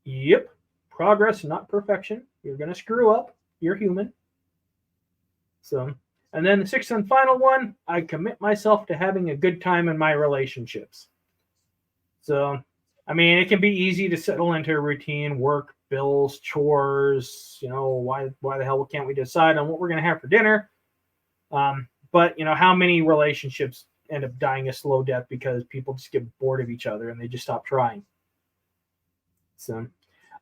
Yep. Progress, not perfection. You're going to screw up. You're human. So, and then the sixth and final one, I commit myself to having a good time in my relationships. So, it can be easy to settle into a routine, work, bills, chores. Why the hell can't we decide on what we're going to have for dinner? But how many relationships end up dying a slow death because people just get bored of each other and they just stop trying? So,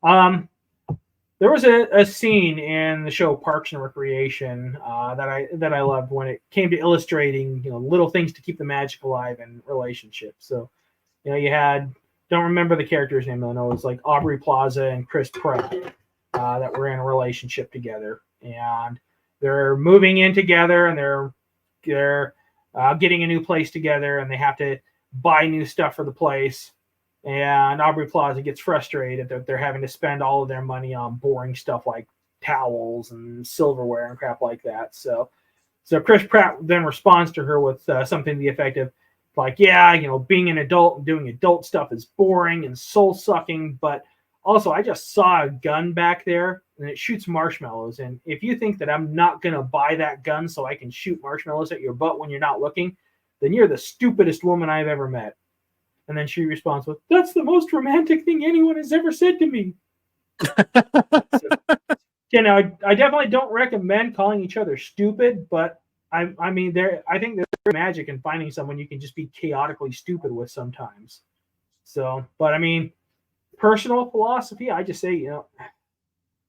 there was a scene in the show Parks and Recreation that I loved when it came to illustrating little things to keep the magic alive in relationships. So, you had, don't remember the character's name, I know it was like Aubrey Plaza and Chris Pratt that were in a relationship together, and they're moving in together, and they're getting a new place together, and they have to buy new stuff for the place. And Aubrey Plaza gets frustrated that they're having to spend all of their money on boring stuff like towels and silverware and crap like that. So Chris Pratt then responds to her with something to the effect of, like, yeah, being an adult and doing adult stuff is boring and soul sucking, but also I just saw a gun back there and it shoots marshmallows. And if you think that I'm not going to buy that gun so I can shoot marshmallows at your butt when you're not looking, then you're the stupidest woman I've ever met. And then she responds with, "That's the most romantic thing anyone has ever said to me." So, I definitely don't recommend calling each other stupid, but I think there's magic in finding someone you can just be chaotically stupid with sometimes. So, but personal philosophy, I just say,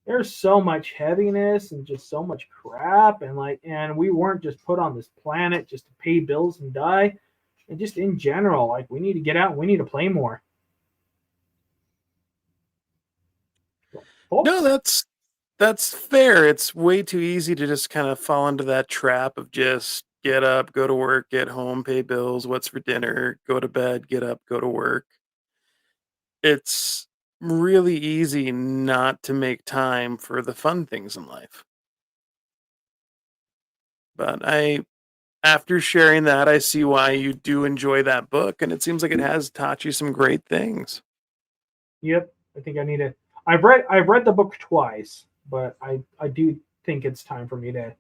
there's so much heaviness and just so much crap, and we weren't just put on this planet just to pay bills and die. And just in general, like, we need to get out and we need to play more. No, that's fair. It's way too easy to just kind of fall into that trap of just get up, go to work, get home, pay bills, what's for dinner, go to bed, get up, go to work. It's really easy not to make time for the fun things in life. But after sharing that, I see why you do enjoy that book, and it seems like it has taught you some great things. Yep, I think I need to. I've read the book twice, but I do think it's time for me to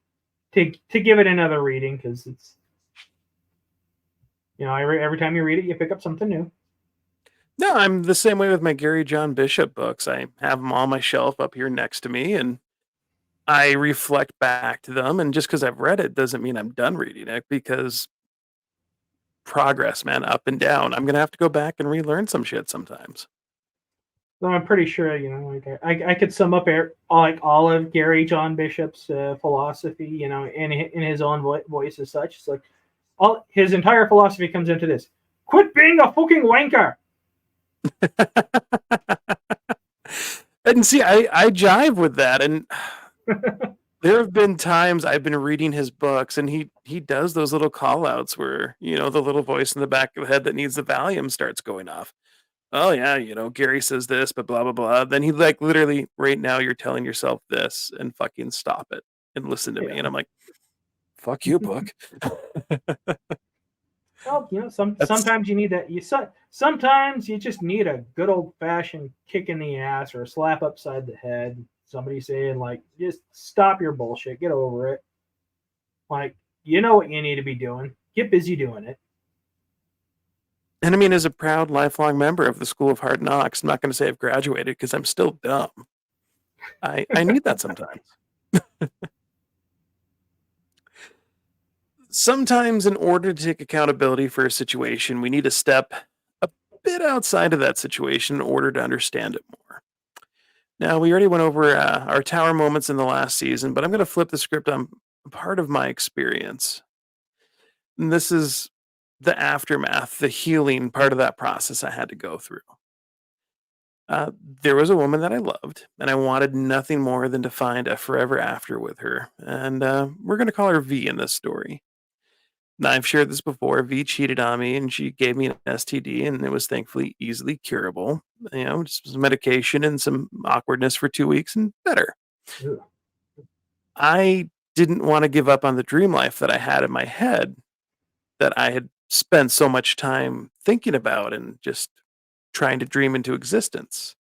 give it another reading, because it's, every time you read it, you pick up something new. No, I'm the same way with my Gary John Bishop books. I have them on my shelf up here next to me, and I reflect back to them. And just because I've read it doesn't mean I'm done reading it, because progress, man, up and down. I'm gonna have to go back and relearn some shit sometimes. So I'm pretty sure, I could sum up all of Gary John Bishop's philosophy, in his own voice as such. It's like all his entire philosophy comes into this: quit being a fucking wanker. And see, I jive with that, and there have been times I've been reading his books, and he does those little call outs where, the little voice in the back of the head that needs the Valium starts going off. Oh yeah, Gary says this, but blah blah blah. Then he, like, literally, right now you're telling yourself this, and fucking stop it and listen to me. And I'm like, fuck you, book. Well, sometimes you need that. Sometimes you just need a good old fashioned kick in the ass or a slap upside the head. somebody saying like, just stop your bullshit, get over it. Like, you know what you need to be doing. Get busy doing it. And I mean, as a proud lifelong member of the School of Hard Knocks, I'm not going to say I've graduated because I'm still dumb. I need that sometimes. Sometimes, in order to take accountability for a situation, we need to step a bit outside of that situation in order to understand it more. Now, we already went over our tower moments in the last season, but I'm going to flip the script on part of my experience. And this is the aftermath, the healing part of that process I had to go through. There was a woman that I loved, and I wanted nothing more than to find a forever after with her. And we're going to call her V in this story. Now, I've shared this before. V cheated on me, and she gave me an STD, and it was thankfully easily curable. You know, just some medication and some awkwardness for 2 weeks, and better. Ugh. I didn't want to give up on the dream life that I had in my head that I had spent so much time thinking about and just trying to dream into existence.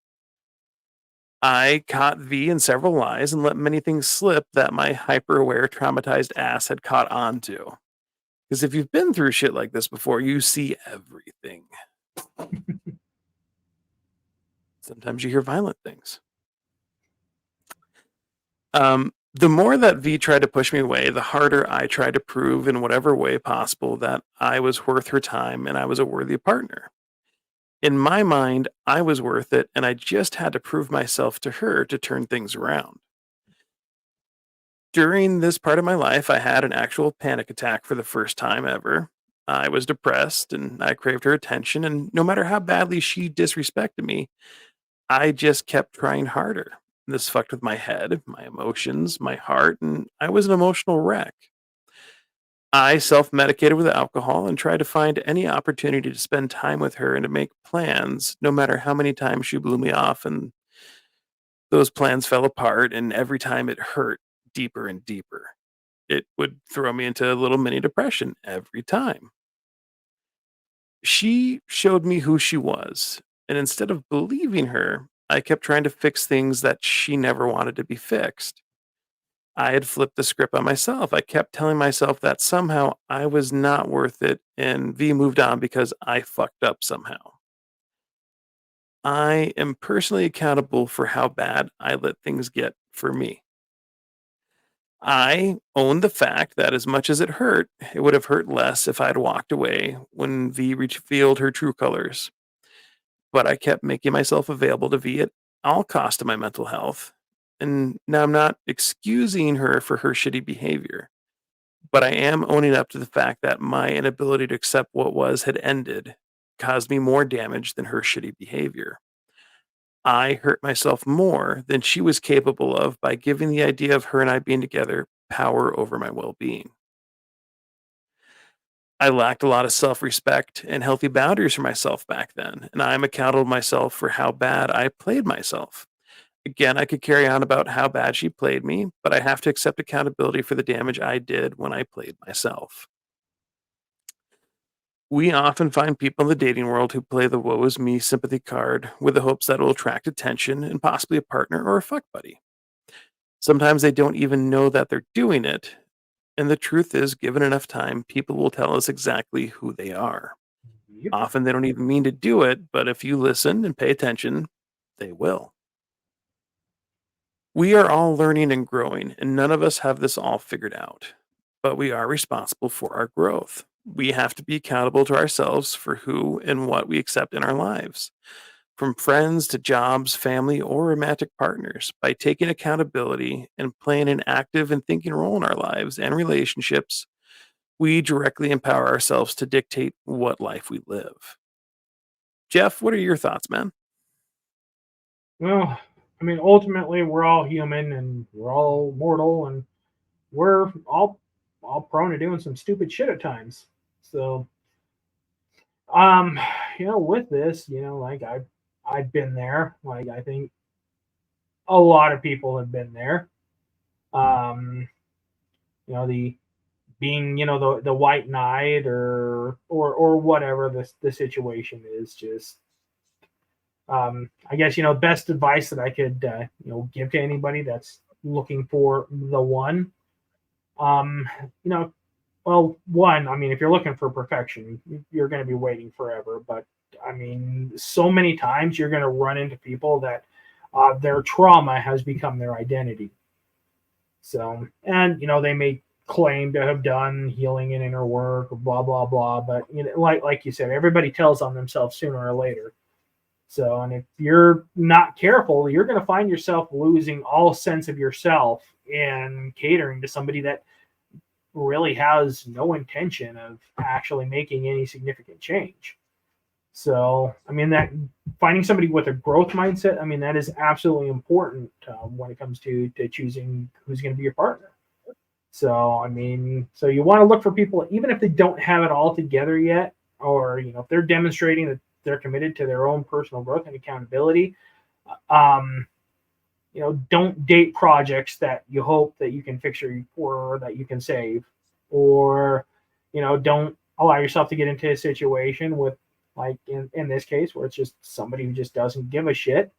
I caught V in several lies and let many things slip that my hyper aware, traumatized ass had caught on to. Because if you've been through shit like this before, you see everything. Sometimes you hear violent things. The more that V tried to push me away, the harder I tried to prove in whatever way possible that I was worth her time and I was a worthy partner. In my mind, I was worth it, and I just had to prove myself to her to turn things around. During this part of my life, I had an actual panic attack for the first time ever. I was depressed and I craved her attention, and no matter how badly she disrespected me, I just kept trying harder. This fucked with my head, my emotions, my heart, and I was an emotional wreck. I self medicated with alcohol and tried to find any opportunity to spend time with her and to make plans, no matter how many times she blew me off and those plans fell apart. And every time it hurt deeper and deeper, it would throw me into a little mini depression every time. She showed me who she was. And instead of believing her, I kept trying to fix things that she never wanted to be fixed. I had flipped the script on myself. I kept telling myself that somehow I was not worth it and V moved on because I fucked up somehow. I am personally accountable for how bad I let things get for me. I own the fact that as much as it hurt, it would have hurt less if I'd walked away when V revealed her true colors. But I kept making myself available to V at all cost to my mental health. And now I'm not excusing her for her shitty behavior, but I am owning up to the fact that my inability to accept what was had ended caused me more damage than her shitty behavior. I hurt myself more than she was capable of by giving the idea of her and I being together power over my well being. I lacked a lot of self respect and healthy boundaries for myself back then, and I'm accountable to myself for how bad I played myself. Again, I could carry on about how bad she played me, but I have to accept accountability for the damage I did when I played myself. We often find people in the dating world who play the woe is me sympathy card with the hopes that it will attract attention and possibly a partner or a fuck buddy. Sometimes they don't even know that they're doing it. And the truth is, given enough time, people will tell us exactly who they are. Yep. Often they don't even mean to do it, but if you listen and pay attention, they will. We are all learning and growing, and none of us have this all figured out, but we are responsible for our growth. We have to be accountable to ourselves for who and what we accept in our lives, from friends to jobs, family, or romantic partners. By taking accountability and playing an active and thinking role in our lives and relationships, we directly empower ourselves to dictate what life we live. Jeff, what are your thoughts, man? Well, I mean, ultimately, we're all human and we're all mortal, and we're all prone to doing some stupid shit at times. So, um, with this, like I've been there. Like I think a lot of people have been there. Um, the being, the white knight or whatever the situation is, just I guess, best advice that I could, give to anybody that's looking for the one, um, you know, well, one, I mean, if you're looking for perfection, you're going to be waiting forever. But I mean, so many times you're going to run into people that their trauma has become their identity. So, and they may claim to have done healing and inner work, or blah blah blah. But like you said, everybody tells on themselves sooner or later. So, and if you're not careful, you're going to find yourself losing all sense of yourself and catering to somebody that really has no intention of actually making any significant change. So, I mean, that finding somebody with a growth mindset, I mean, that is absolutely important when it comes to choosing who's going to be your partner. So, I mean, so you want to look for people, even if they don't have it all together yet, or, if they're demonstrating that they're committed to their own personal growth and accountability. Um, don't date projects that you hope that you can fix or that you can save, or, don't allow yourself to get into a situation with, like in this case, where it's just somebody who just doesn't give a shit,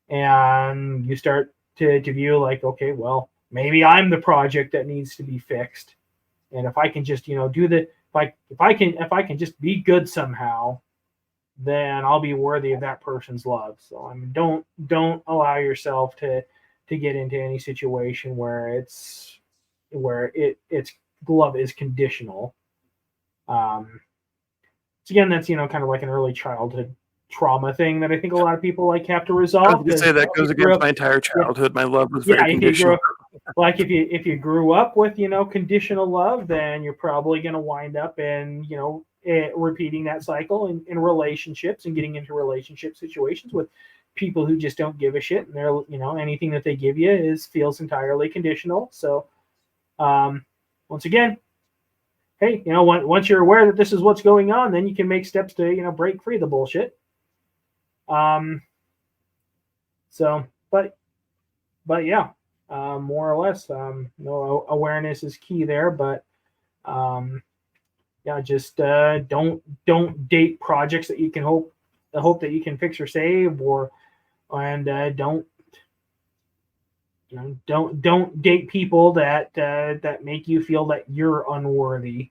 and you start to view like, okay, well, maybe I'm the project that needs to be fixed, and if I can just, do the if I can just be good somehow, then I'll be worthy of that person's love. So I mean, don't allow yourself to get into any situation where it's love is conditional. Um, so again, that's kind of like an early childhood trauma thing that I think a lot of people like have to I was resolve, going to because say that if you goes grew against up, my entire yeah, childhood. My love was yeah, very if you grew conditional. up like if you grew up with conditional love, then you're probably going to wind up in repeating that cycle in relationships and getting into relationship situations with people who just don't give a shit, and they're anything that they give you feels entirely conditional. So um, once again, hey, once you're aware that this is what's going on, then you can make steps to break free of the bullshit. Um, so but yeah, more or less, awareness is key there. But um, yeah, just don't date projects that you can hope that you can fix or save, or and don't date people that make you feel that you're unworthy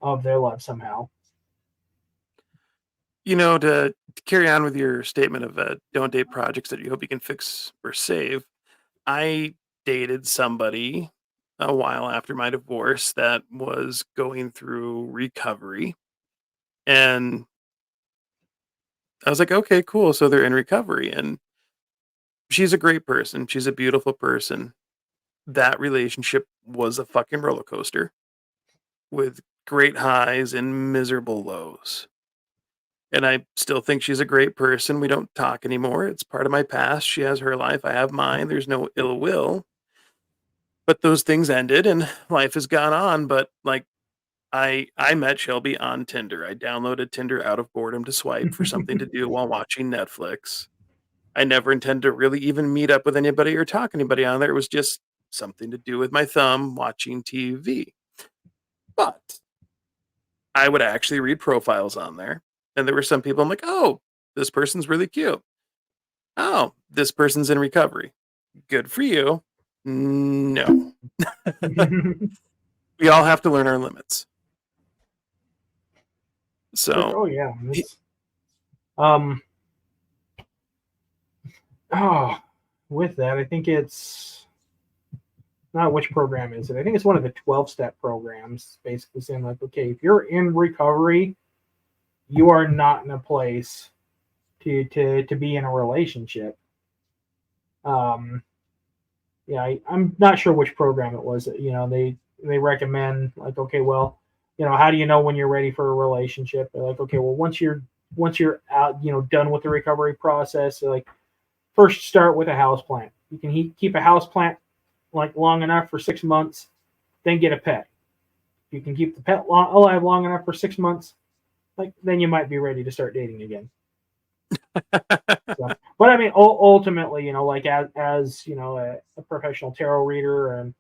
of their love somehow. To carry on with your statement of don't date projects that you hope you can fix or save, I dated somebody a while after my divorce that was going through recovery. And I was like, okay, cool. So they're in recovery. And she's a great person. She's a beautiful person. That relationship was a fucking roller coaster with great highs and miserable lows. And I still think she's a great person. We don't talk anymore. It's part of my past. She has her life. I have mine. There's no ill will. But those things ended and life has gone on. But like I met Shelby on Tinder. I downloaded Tinder out of boredom to swipe for something to do while watching Netflix. I never intended to really even meet up with anybody or talk to anybody on there. It was just something to do with my thumb watching TV. But I would actually read profiles on there. And there were some people I'm like, oh, this person's really cute. Oh, this person's in recovery. Good for you. No. We all have to learn our limits. So, Oh yeah, it's um oh with that, I think it's not which program is it. I think it's one of the 12-step programs, basically saying like, okay, if you're in recovery, you are not in a place to be in a relationship. Um, yeah, I'm not sure which program it was. They recommend like, okay, well, how do you know when you're ready for a relationship? They're like, okay, well, once you're out, done with the recovery process, like first start with a house plant. You can keep a house plant like long enough for 6 months, then get a pet. If you can keep the pet alive long enough for 6 months, like then you might be ready to start dating again. So, but I mean, ultimately, like as a professional tarot reader, and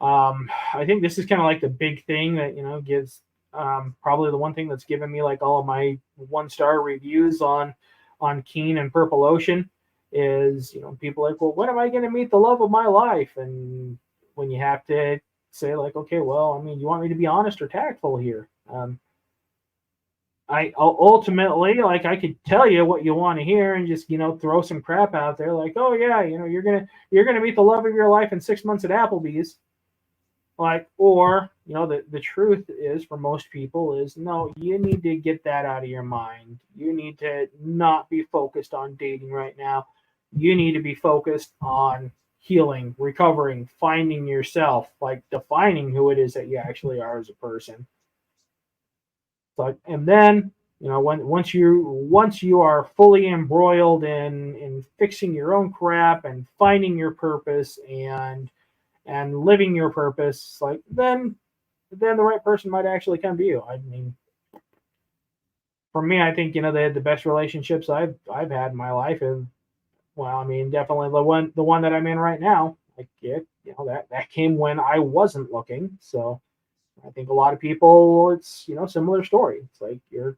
I think this is kind of like the big thing that gives probably the one thing that's given me like all of my 1-star reviews on Keen and Purple Ocean is, people like, well, when am I going to meet the love of my life? And when you have to say like, okay, well, I mean, you want me to be honest or tactful here? I ultimately, like, I could tell you what you want to hear and just throw some crap out there like, oh yeah, you're gonna meet the love of your life in 6 months at Applebee's, like, or the truth is for most people is no, you need to get that out of your mind. You need to not be focused on dating right now. You need to be focused on healing, recovering, finding yourself, like defining who it is that you actually are as a person. But and then once you are fully embroiled in fixing your own crap and finding your purpose and living your purpose, like then the right person might actually come to you. I mean, for me, I think the best relationships I've had in my life is, well, I mean, definitely the one that I'm in right now. Like, that came when I wasn't looking. So I think a lot of people, it's similar story. It's like you're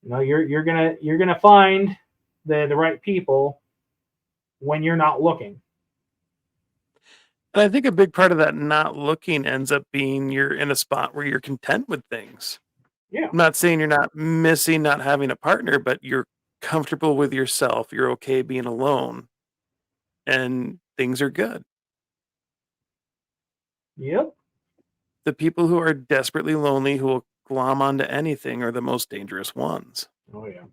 gonna find the right people when you're not looking. And I think a big part of that not looking ends up being you're in a spot where you're content with things. Yeah. I'm not saying you're not missing not having a partner, but you're comfortable with yourself. You're okay being alone and things are good. Yep. The people who are desperately lonely who will glom onto anything are the most dangerous ones. Oh yeah.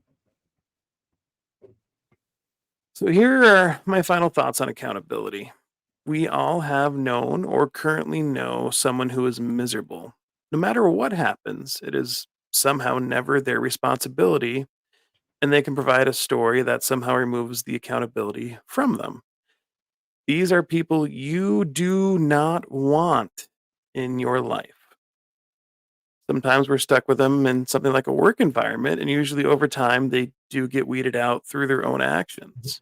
So here are my final thoughts on accountability. We all have known or currently know someone who is miserable. No matter what happens, it is somehow never their responsibility, and they can provide a story that somehow removes the accountability from them. These are people you do not want in your life. Sometimes we're stuck with them in something like a work environment, and usually over time, they do get weeded out through their own actions.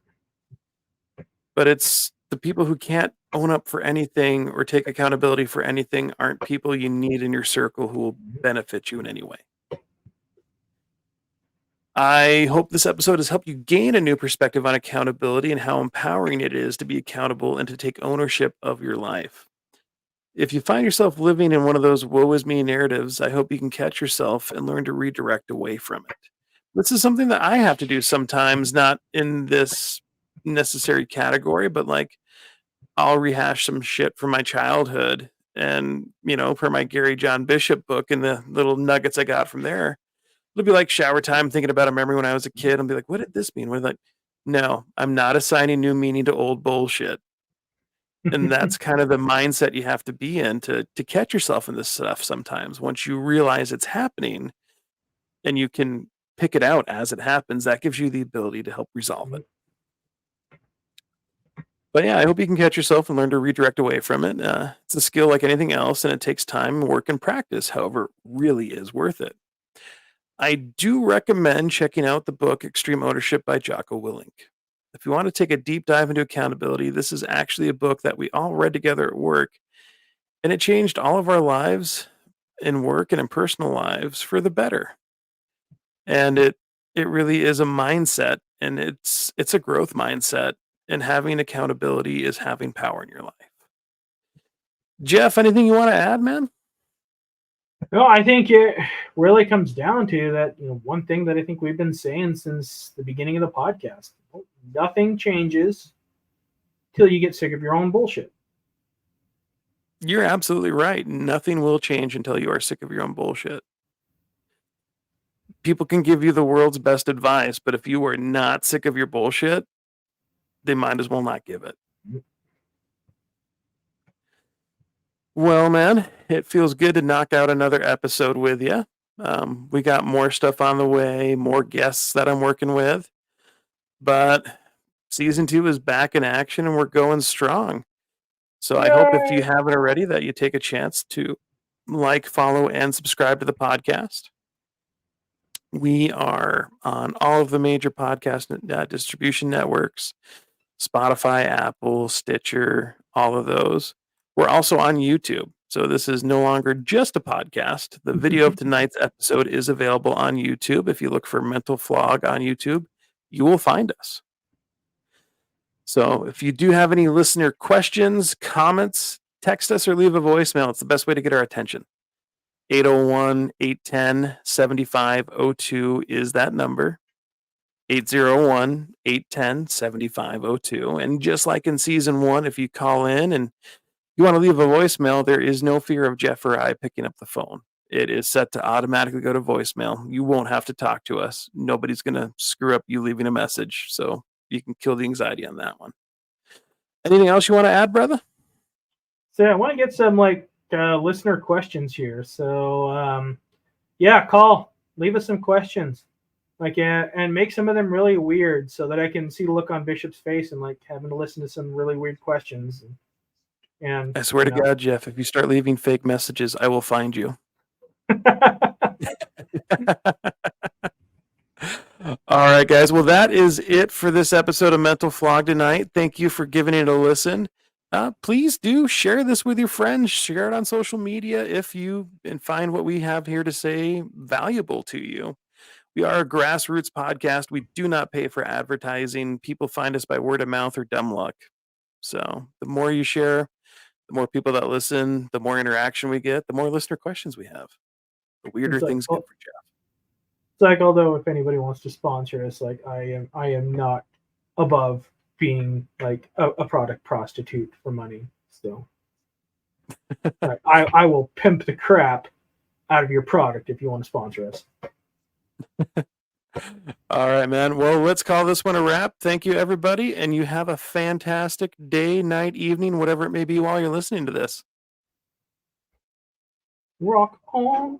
But it's the people who can't own up for anything or take accountability for anything aren't people you need in your circle who will benefit you in any way. I hope this episode has helped you gain a new perspective on accountability and how empowering it is to be accountable and to take ownership of your life. If you find yourself living in one of those woe is me narratives, I hope you can catch yourself and learn to redirect away from it. This is something that I have to do sometimes, not in this necessary category, but like I'll rehash some shit from my childhood and, per my Gary John Bishop book and the little nuggets I got from there. It'll be like shower time thinking about a memory when I was a kid. I'll be like, what did this mean? We're like, no, I'm not assigning new meaning to old bullshit. And that's kind of the mindset you have to be in to catch yourself in this stuff sometimes. Once you realize it's happening and you can pick it out as it happens, that gives you the ability to help resolve it. But yeah, I hope you can catch yourself and learn to redirect away from it. It's a skill like anything else, and it takes time, work, and practice. However, it really is worth it. I do recommend checking out the book Extreme Ownership by Jocko Willink. If you want to take a deep dive into accountability, this is actually a book that we all read together at work, and it changed all of our lives in work and in personal lives for the better. And it really is a mindset, and it's a growth mindset, and having accountability is having power in your life. Jeff, anything you want to add, man? No, I think it really comes down to that, one thing that I think we've been saying since the beginning of the podcast. Nothing changes till you get sick of your own bullshit. You're absolutely right. Nothing will change until you are sick of your own bullshit. People can give you the world's best advice, but if you are not sick of your bullshit, they might as well not give it. Well, man, it feels good to knock out another episode with you. We got more stuff on the way, more guests that I'm working with, but season 2 is back in action and we're going strong. So I hope if you haven't already that you take a chance to like, follow, and subscribe to the podcast. We are on all of the major podcast distribution networks: Spotify, Apple, Stitcher, all of those. We're also on YouTube. So this is no longer just a podcast. The video of tonight's episode is available on YouTube. If you look for Mental Flog on YouTube, you will find us. So if you do have any listener questions, comments, text us or leave a voicemail. It's the best way to get our attention. 801-810-7502 is that number. 801-810-7502. And just like in season 1, if you call in and you want to leave a voicemail, there is no fear of Jeff or I picking up the phone. It is set to automatically go to voicemail. You won't have to talk to us. Nobody's going to screw up you leaving a message. So you can kill the anxiety on that one. Anything else you want to add, brother? So I want to get some listener questions here. So yeah, call, leave us some questions, and make some of them really weird so that I can see the look on Bishop's face and having to listen to some really weird questions. And I swear to God, Jeff, if you start leaving fake messages, I will find you. All right, guys. Well, that is it for this episode of Mental Flog tonight. Thank you for giving it a listen. Please do share this with your friends. Share it on social media if you find what we have here to say valuable to you. We are a grassroots podcast. We do not pay for advertising. People find us by word of mouth or dumb luck. So the more you share, the more people that listen, the more interaction we get, the more listener questions we have. The weirder things get for Jeff. It's although if anybody wants to sponsor us, I am not above being a product prostitute for money. So I will pimp the crap out of your product if you want to sponsor us. All right, man. Well, let's call this one a wrap. Thank you, everybody, and you have a fantastic day, night, evening, whatever it may be while you're listening to this. Rock on.